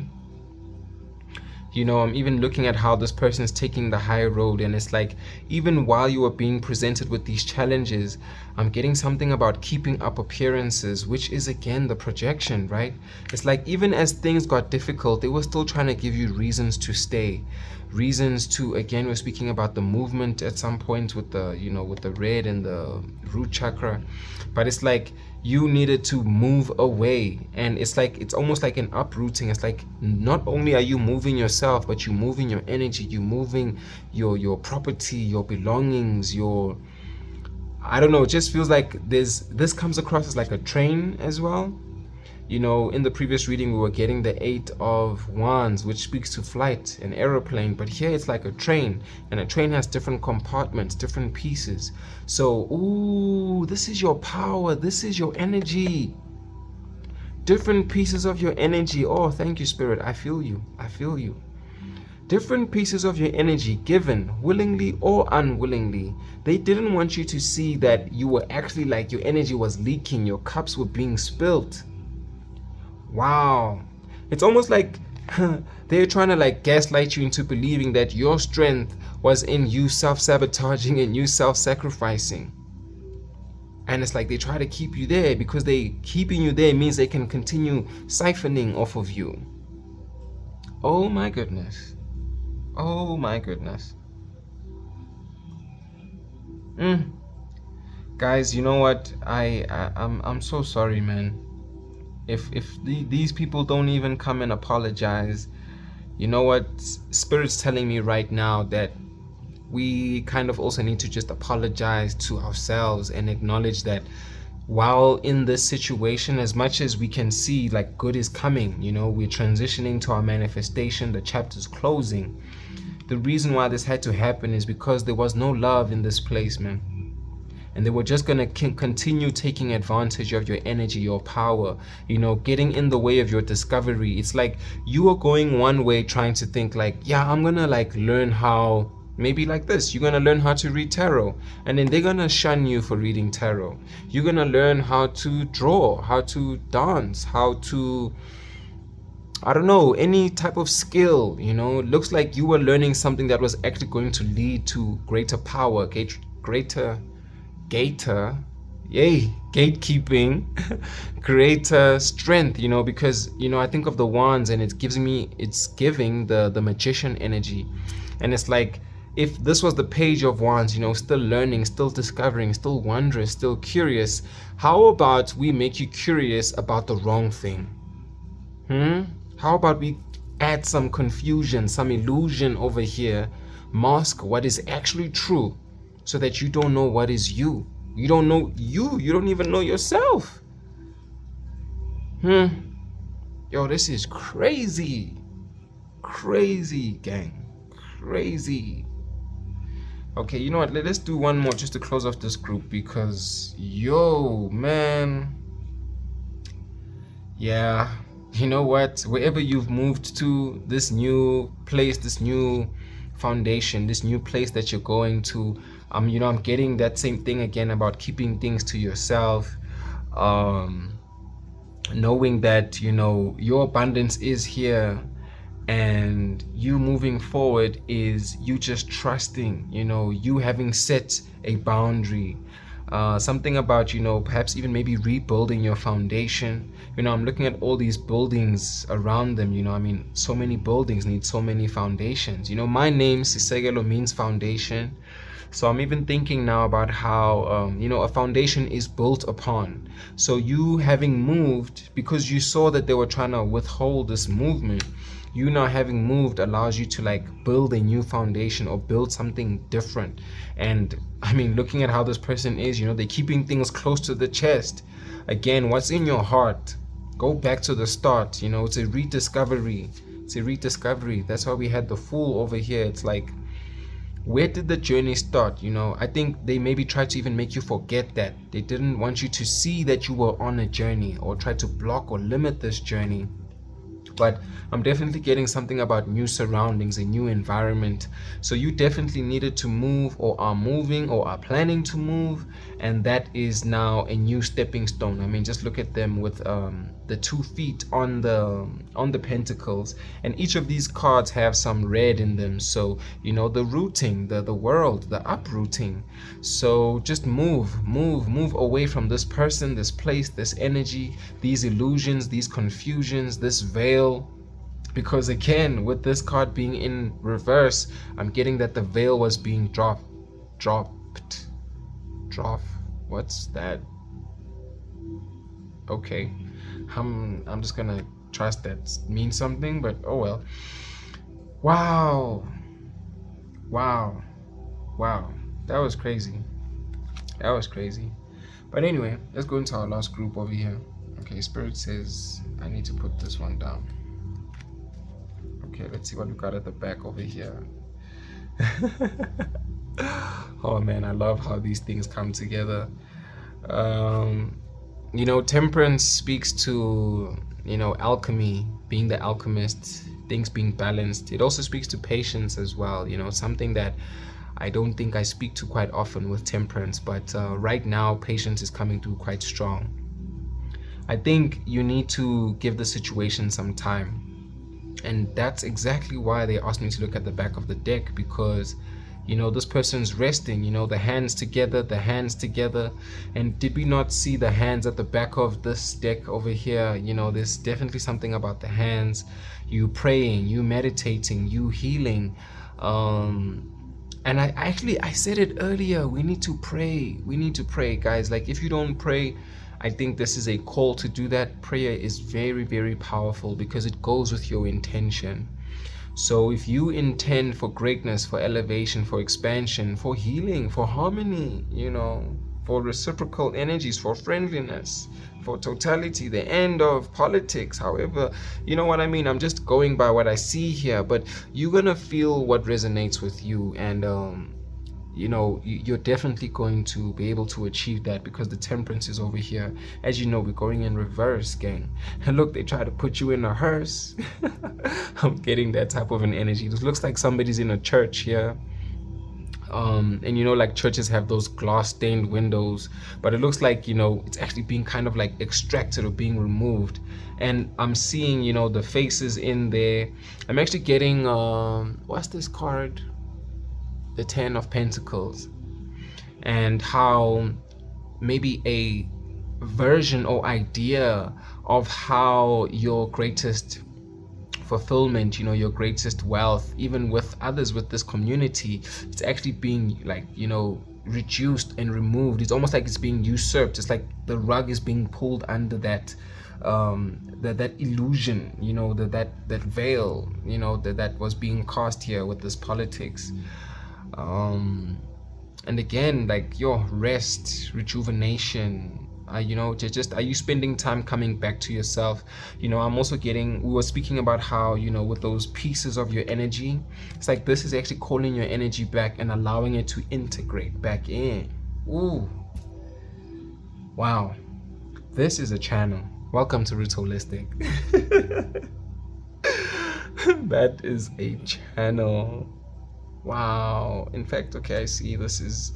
You know, I'm even looking at how this person is taking the high road, and it's like, even while you are being presented with these challenges, I'm getting something about keeping up appearances, which is again the projection, right? It's like, even as things got difficult, they were still trying to give you reasons to stay, reasons to, again, we're speaking about the movement at some point with the, you know, with the red and the root chakra, but it's like you needed to move away. And it's like, it's almost like an uprooting. It's like, not only are you moving yourself, but you're moving your energy, you're moving your property, your belongings, your, I don't know, it just feels like this comes across as like a train as well. You know, in the previous reading we were getting the 8 of Wands, which speaks to flight, an aeroplane, but here it's like a train, and a train has different compartments, different pieces. So, ooh, this is your power, this is your energy, different pieces of your energy. Oh, thank you, Spirit, I feel you, I feel you. Different pieces of your energy given willingly or unwillingly. They didn't want you to see that you were actually, like, your energy was leaking, your cups were being spilled. Wow, it's almost like they're trying to like gaslight you into believing that your strength was in you self-sabotaging and you self-sacrificing. And it's like they try to keep you there, because they keeping you there means they can continue siphoning off of you. Oh my goodness. Oh my goodness. Guys, you know what? I'm so sorry, man. If these people don't even come and apologize, you know what? Spirit's telling me right now that we kind of also need to just apologize to ourselves and acknowledge that while in this situation, as much as we can see like good is coming, you know, we're transitioning to our manifestation, the chapter's closing. The reason why this had to happen is because there was no love in this place, man. And they were just going to continue taking advantage of your energy, your power, you know, getting in the way of your discovery. It's like you are going one way trying to think like, yeah, I'm going to like learn how Maybe like this, you're going to learn how to read tarot, and then they're going to shun you for reading tarot. You're going to learn how to draw, how to dance, how to, I don't know, any type of skill. It looks like you were learning something that was actually going to lead to greater power, greater gatekeeping, greater strength, because I think of the wands, and it's giving the magician energy. And it's like, if this was the page of wands, still learning, still discovering, still wondrous, still curious, how about we make you curious about the wrong thing? How about we add some confusion, some illusion over here, mask what is actually true, so that you don't know what is you. You don't know you. You don't even know yourself. Yo, this is crazy. Crazy, gang. Crazy. Okay, you know what? Let's do one more just to close off this group, because, yo, man. Yeah. You know what? Wherever you've moved to, this new place, this new foundation, this new place that you're going to, I'm getting that same thing again about keeping things to yourself, knowing that your abundance is here, and you moving forward is you just trusting, you having set a boundary, something about perhaps even maybe rebuilding your foundation. I'm looking at all these buildings around them. So many buildings need so many foundations. My name Sisekelo means foundation. So I'm even thinking now about how a foundation is built upon. So you having moved because you saw that they were trying to withhold this movement, you now having moved allows you to build a new foundation or build something different. And looking at how this person is, they're keeping things close to the chest. Again, what's in your heart? Go back to the start. It's a rediscovery. That's why we had the Fool over here. It's like, where did the journey start? I think they maybe tried to even make you forget that. They didn't want you to see that you were on a journey, or try to block or limit this journey. But I'm definitely getting something about new surroundings, a new environment. So you definitely needed to move, or are moving, or are planning to move, and that is now a new stepping stone. Just look at them with the 2 feet on the pentacles, and each of these cards have some red in them. So the rooting, the world, the uprooting. So just move away from this person, this place, this energy, these illusions, these confusions, this veil. Because again, with this card being in reverse, I'm getting that the veil was being dropped. What's that? Okay, I'm just gonna trust that means something, but oh well. Wow, that was crazy. But anyway, let's go into our last group over here. Okay, Spirit says I need to put this one down. Okay, let's see what we got at the back over here. Oh man, I love how these things come together. Temperance speaks to alchemy, being the alchemist, things being balanced. It also speaks to patience as well. Something that I don't think I speak to quite often with temperance, but right now patience is coming through quite strong. I think you need to give the situation some time. And that's exactly why they asked me to look at the back of the deck, because this person's resting, the hands together. And did we not see the hands at the back of this deck over here? There's definitely something about the hands. You praying, you meditating, you healing. And I said it earlier, we need to pray, guys. If you don't pray, I think this is a call to do that. Prayer is very, very powerful because it goes with your intention. So if you intend for greatness, for elevation, for expansion, for healing, for harmony, for reciprocal energies, for friendliness, for totality, the end of politics, however, you know what I mean? I'm just going by what I see here, but you're gonna feel what resonates with you, and you're definitely going to be able to achieve that, because the temperance is over here. As you know, we're going in reverse, gang. And look, they try to put you in a hearse. I'm getting that type of an energy. This looks like somebody's in a church here. And you know, like churches have those glass stained windows, but it looks like, you know, it's actually being kind of like extracted or being removed. And I'm seeing, you know, the faces in there. I'm actually getting what's this card, the 10 of Pentacles, and how maybe a version or idea of how your greatest fulfillment, you know, your greatest wealth, even with others, with this community, it's actually being like, you know, reduced and removed. It's almost like it's being usurped. It's like the rug is being pulled under that that illusion, you know, that veil, you know, that was being cast here with this politics. And again, like your rest, rejuvenation, you know, just are you spending time coming back to yourself? You know, I'm also getting, we were speaking about how, you know, with those pieces of your energy, it's like this is actually calling your energy back and allowing it to integrate back in. Ooh, wow, this is a channel. Welcome to Roots Holistic. That is a channel. Wow. In fact, okay, I see this is,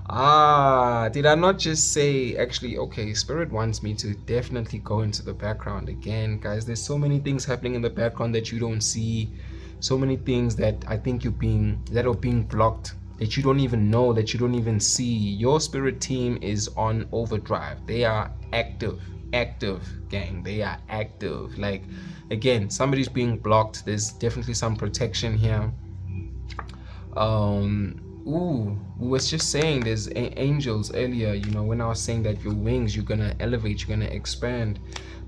did I not just say, actually, okay, Spirit wants me to definitely go into the background again, guys. There's so many things happening in the background that you don't see, so many things that I think that are being blocked, that you don't even know, that you don't even see. Your spirit team is on overdrive. They are active, gang. They are active. Like, again, somebody's being blocked. There's definitely some protection here. We was just saying there's angels earlier, you know, when I was saying that your wings, you're gonna elevate, you're gonna expand.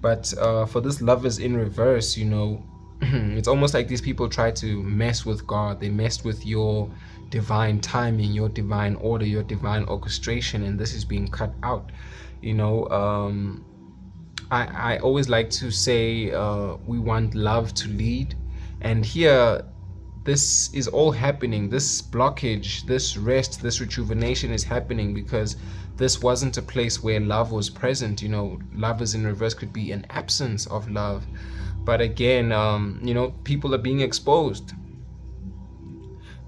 But for this lovers in reverse, you know, it's almost like these people try to mess with God. They messed with your divine timing, your divine order, your divine orchestration, and this is being cut out, you know. I always like to say we want love to lead, and here this is all happening. This blockage, this rest, this rejuvenation is happening because this wasn't a place where love was present. You know, lovers in reverse could be an absence of love. But again, you know, people are being exposed.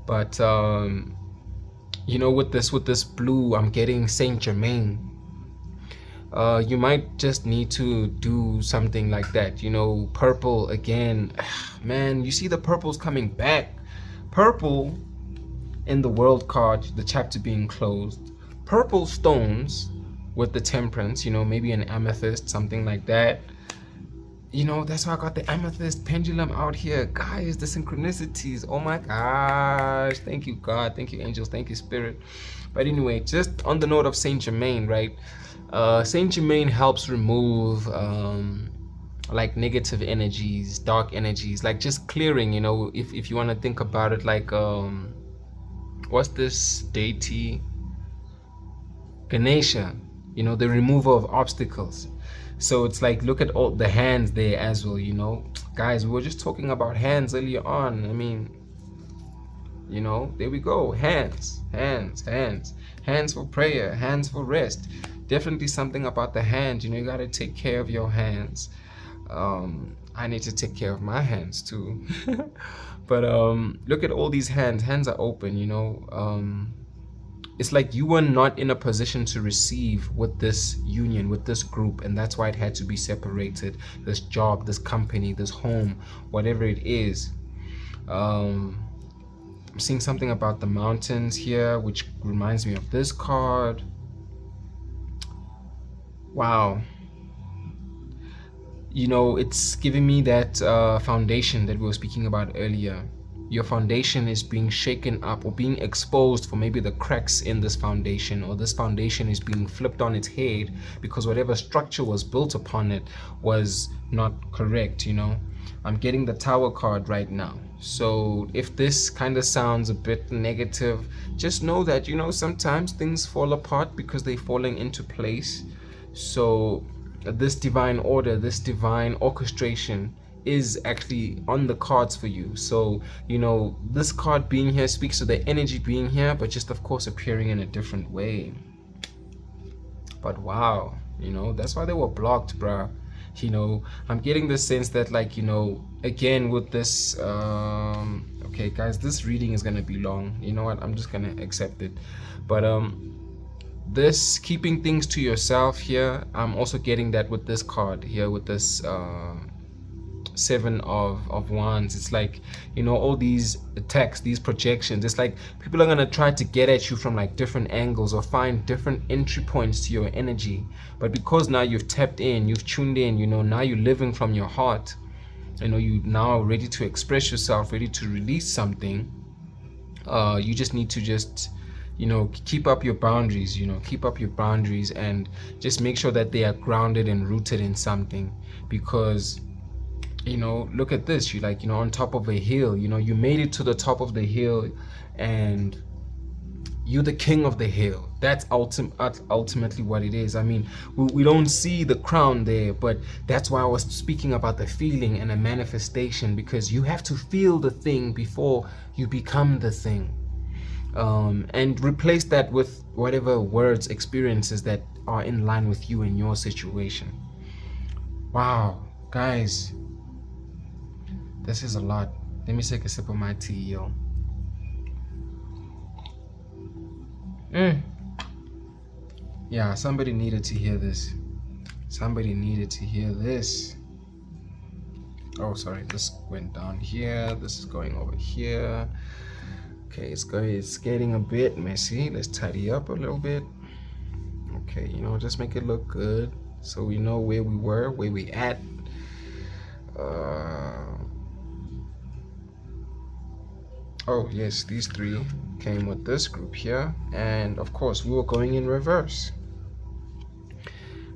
But you know, with this blue, I'm getting Saint Germain. You might just need to do something like that, you know. Purple again, man, you see the purple's coming back. Purple in the world card, the chapter being closed, purple stones with the temperance, you know, maybe an amethyst, something like that. You know, that's why I got the amethyst pendulum out here. Guys, the synchronicities, oh my gosh. Thank you, God. Thank you, angels. Thank you, spirit. But anyway, just on the note of Saint Germain, right? Saint Germain helps remove like negative energies, dark energies, like just clearing, you know, if you want to think about it, like what's this deity? Ganesha, you know, the removal of obstacles. So it's like, look at all the hands there as well, you know. Guys, we were just talking about hands earlier on. I mean, you know, there we go. Hands for prayer, hands for rest. Definitely something about the hand, you know. You got to take care of your hands. I need to take care of my hands too. But look at all these hands are open, you know. It's like you were not in a position to receive with this union, with this group, and that's why it had to be separated. This job, this company, this home, whatever it is. I'm seeing something about the mountains here, which reminds me of this card. Wow. You know, it's giving me that foundation that we were speaking about earlier. Your foundation is being shaken up or being exposed for maybe the cracks in this foundation, or this foundation is being flipped on its head because whatever structure was built upon it was not correct, you know. I'm getting the Tower card right now. So if this kind of sounds a bit negative, just know that, you know, sometimes things fall apart because they're falling into place. So this divine order, this divine orchestration is actually on the cards for you. So, you know, this card being here speaks to the energy being here, but just of course appearing in a different way. But wow, you know, that's why they were blocked, bruh. You know, I'm getting the sense that, like, you know, again with this Okay, guys, this reading is gonna be long. You know what? I'm just gonna accept it. But this keeping things to yourself here, I'm also getting that with this card here, with this Seven of Wands. It's like, you know, all these attacks, these projections, it's like people are gonna try to get at you from like different angles or find different entry points to your energy. But because now you've tapped in, you've tuned in, you know, now you're living from your heart, you know, you now ready to express yourself, ready to release something. You just need to just, you know, keep up your boundaries, you know, keep up your boundaries, and just make sure that they are grounded and rooted in something. Because, you know, look at this, you like, you know, on top of a hill, you know, you made it to the top of the hill, and you're the king of the hill. That's ultimately what it is. I mean, we don't see the crown there, but that's why I was speaking about the feeling and a manifestation, because you have to feel the thing before you become the thing. And replace that with whatever words, experiences that are in line with you and your situation. Wow, guys, this is a lot. Let me take a sip of my tea, yo. Yeah, somebody needed to hear this. Somebody needed to hear this. Oh, sorry, this went down here. This is going over here. Okay, it's getting a bit messy. Let's tidy up a little bit. Okay, you know, just make it look good so we know where we were, where we at. Oh yes, these three came with this group here, and of course we were going in reverse.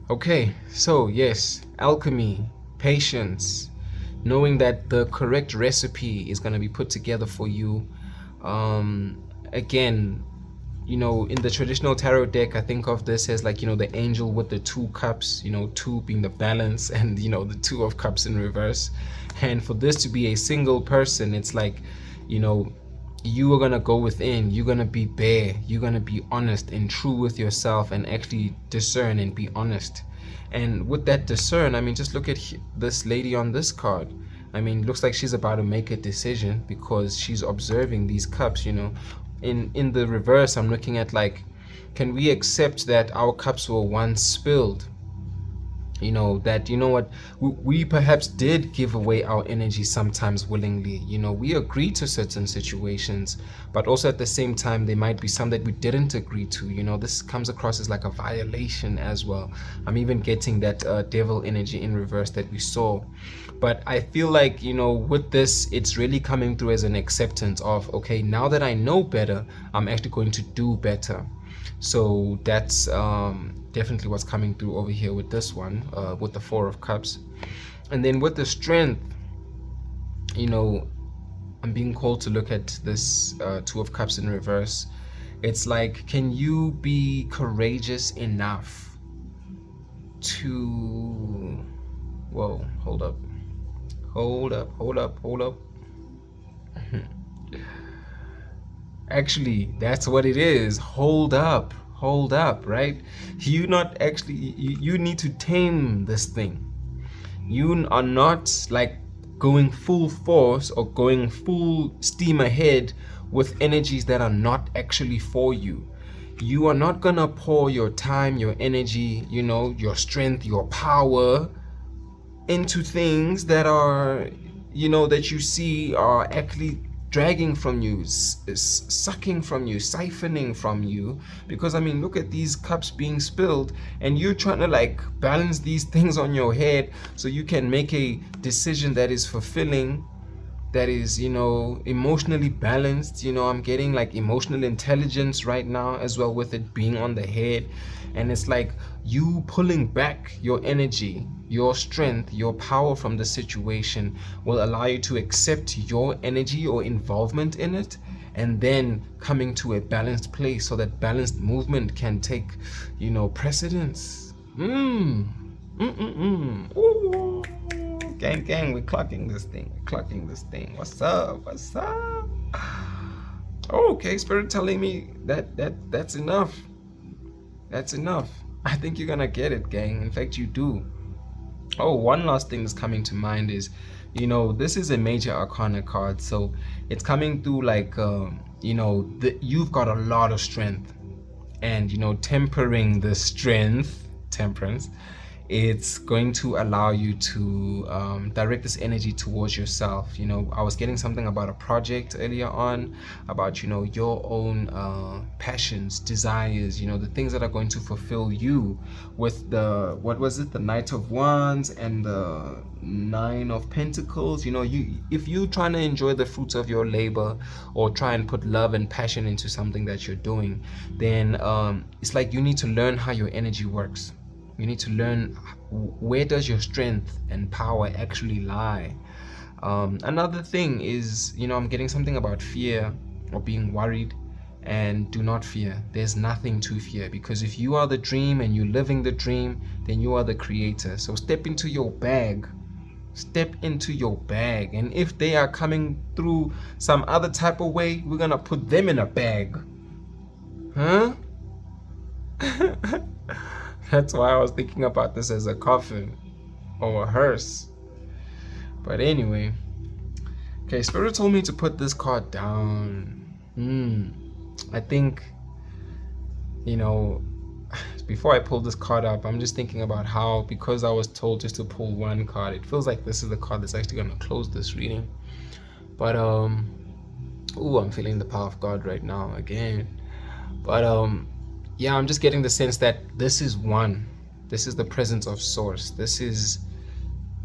Okay, so yes, alchemy, patience, knowing that the correct recipe is going to be put together for you. Again, you know, in the traditional tarot deck, I think of this as like, you know, the angel with the 2 cups, you know, 2 being the balance, and, you know, the 2 of cups in reverse. And for this to be a single person, it's like, you know, you are going to go within, you're going to be bare, you're going to be honest and true with yourself, and actually discern and be honest. And with that discern, I mean, just look at this lady on this card. I mean, looks like she's about to make a decision, because she's observing these cups, you know. In the reverse, I'm looking at like, can we accept that our cups were once spilled? You know, that, you know what, we perhaps did give away our energy sometimes willingly. You know, we agreed to certain situations, but also at the same time, there might be some that we didn't agree to. You know, this comes across as like a violation as well. I'm even getting that devil energy in reverse that we saw. But I feel like, you know, with this, it's really coming through as an acceptance of, okay, now that I know better, I'm actually going to do better. So that's definitely what's coming through over here with this one, with the 4 of cups. And then with the strength, you know, I'm being called to look at this 2 of cups in reverse. It's like, can you be courageous enough to, whoa, hold up. Actually, that's what it is. Hold up, right? You need to tame this thing. You are not like going full force or going full steam ahead with energies that are not actually for you. You are not gonna pour your time, your energy, you know, your strength, your power into things that are, you know, that you see are actually dragging from you, sucking from you, siphoning from you. Because I mean, look at these cups being spilled, and you're trying to like balance these things on your head so you can make a decision that is fulfilling, that is, you know, emotionally balanced. You know, I'm getting like emotional intelligence right now as well, with it being on the head. And it's like you pulling back your energy, your strength, your power from the situation will allow you to accept your energy or involvement in it, and then coming to a balanced place so that balanced movement can take, you know, precedence. Ooh. Gang, we're clocking this thing. What's up? Oh, okay, Spirit telling me that's enough. That's enough. I think you're gonna get it, gang. In fact, you do. Oh, one last thing that's coming to mind is You know, this is a major arcana card, so it's coming through like, you know, you've got a lot of strength, and you know, tempering the strength, temperance, it's going to allow you to direct this energy towards yourself. You know, I was getting something about a project earlier on, about, you know, your own passions, desires, you know, the things that are going to fulfill you with the, what was it, the Knight of Wands and the Nine of Pentacles. You know, if you're trying to enjoy the fruits of your labor, or try and put love and passion into something that you're doing, then it's like you need to learn how your energy works. You need to learn where does your strength and power actually lie. Another thing is, you know, I'm getting something about fear or being worried, and do not fear. There's nothing to fear, because if you are the dream and you're living the dream, then you are the creator. So step into your bag. Step into your bag. And if they are coming through some other type of way, we're gonna put them in a bag. Huh? That's why I was thinking about this as a coffin or a hearse. But anyway, okay, Spirit told me to put this card down. I think, you know, before I pull this card up, I'm just thinking about how, because I was told just to pull one card, it feels like this is the card that's actually going to close this reading. But ooh, I'm feeling the power of God right now again. But yeah, I'm just getting the sense that this is one. This is the presence of source. This is,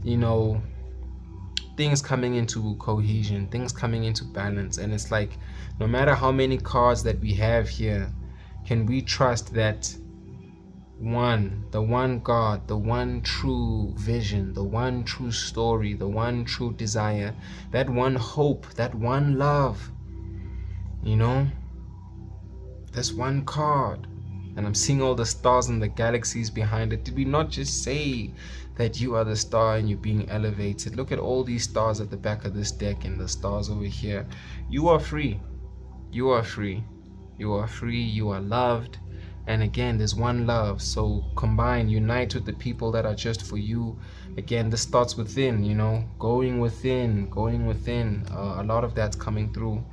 you know, things coming into cohesion, things coming into balance. And it's like, no matter how many cards that we have here, can we trust that the one God, the one true vision, the one true story, the one true desire, that one hope, that one love, you know, this one card. And I'm seeing all the stars and the galaxies behind it. Did we not just say that you are the star and you're being elevated? Look at all these stars at the back of this deck and the stars over here. You are free. You are free. You are free. You are loved. And again, there's one love. So combine, unite with the people that are just for you. Again, this starts within, you know, going within. A lot of that's coming through.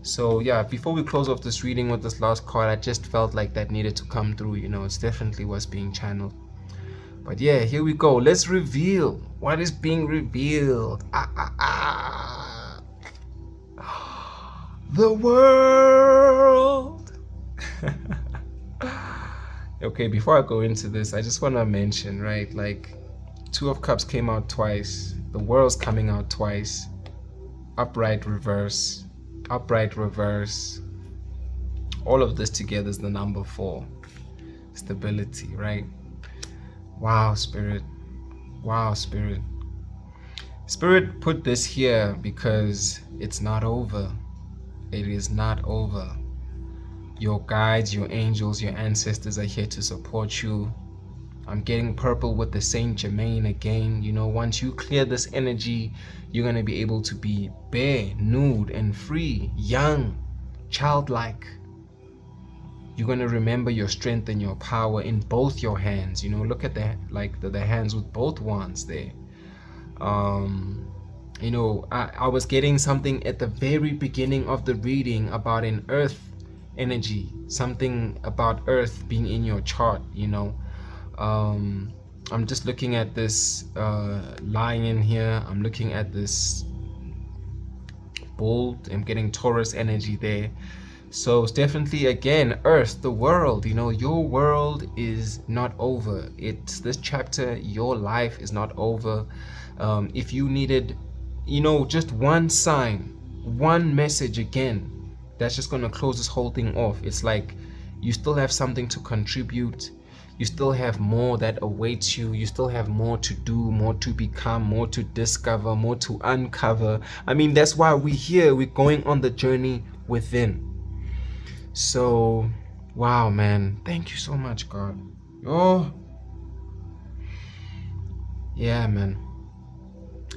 So yeah, before we close off this reading with this last card, I just felt like that needed to come through. You know, it's definitely what's being channeled. But yeah, here we go. Let's reveal what is being revealed. The world. Okay, before I go into this, I just want to mention, right, like, Two of Cups came out twice. The World's coming out twice. Upright reverse. Upright reverse. All of this together is the number 4. Stability, right? Wow, Spirit. Wow, Spirit. Spirit put this here because it's not over. It is not over. Your guides, your angels, your ancestors are here to support you. I'm getting purple with the Saint Germain again. You know, once you clear this energy, you're going to be able to be bare, nude, and free, young, childlike. You're going to remember your strength and your power in both your hands. You know, look at the hands with both wands there. You know, I was getting something at the very beginning of the reading about an earth energy, something about earth being in your chart, you know. I'm just looking at this lion here. I'm looking at this bull. I'm getting Taurus energy there. So it's definitely, again, earth, the world. You know, your world is not over. It's this chapter, your life is not over. If you needed, you know, just one sign, one message, again, that's just going to close this whole thing off. It's like you still have something to contribute. You still have more that awaits you. You still have more to do, more to become, more to discover, more to uncover. I mean, that's why we're here. We're going on the journey within. So, wow, man. Thank you so much, God. Oh, yeah, man.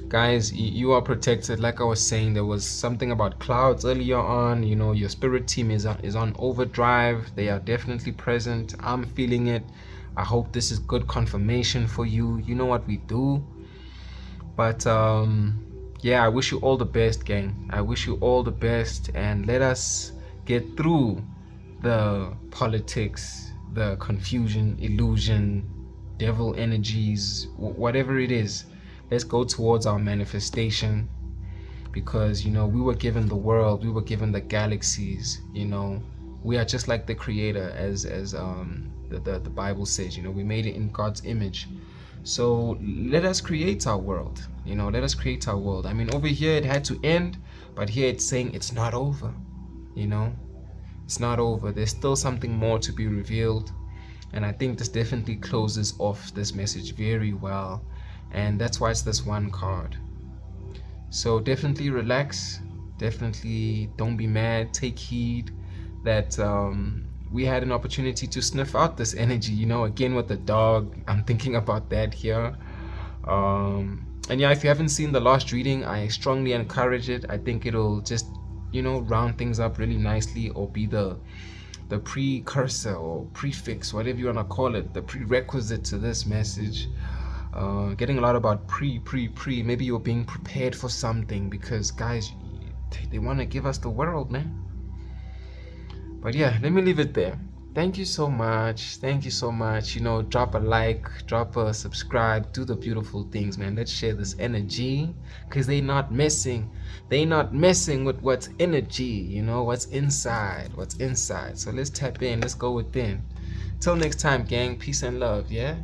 Guys, you are protected. Like I was saying, there was something about clouds earlier on. You know, your spirit team is on overdrive. They are definitely present. I'm feeling it. I hope this is good confirmation for you. You know what we do. But yeah, I wish you all the best, gang. I wish you all the best, and let us get through the politics, the confusion, illusion, devil energies, whatever it is. Let's go towards our manifestation, because we were given the world, we were given the galaxies. We are just like the creator, as the Bible says. We made it in God's image. So let us create our world. Let us create our world. I mean, over here it had to end, but here it's saying it's not over. It's not over. There's still something more to be revealed, and I think this definitely closes off this message very well, and that's why it's this one card. So definitely relax, definitely don't be mad, take heed that we had an opportunity to sniff out this energy, again with the dog. I'm thinking about that here. And yeah, if you haven't seen the last reading, I strongly encourage it. I think it'll just round things up really nicely, or be the precursor or prefix, whatever you want to call it, the prerequisite to this message. Getting a lot about pre. Maybe you're being prepared for something, because guys, they want to give us the world, man. But yeah, let me leave it there. Thank you so much. Thank you so much. Drop a like, drop a subscribe, do the beautiful things, man. Let's share this energy, because they not messing with what's energy, what's inside. So let's tap in, let's go within. Till next time, gang. Peace and love. Yeah.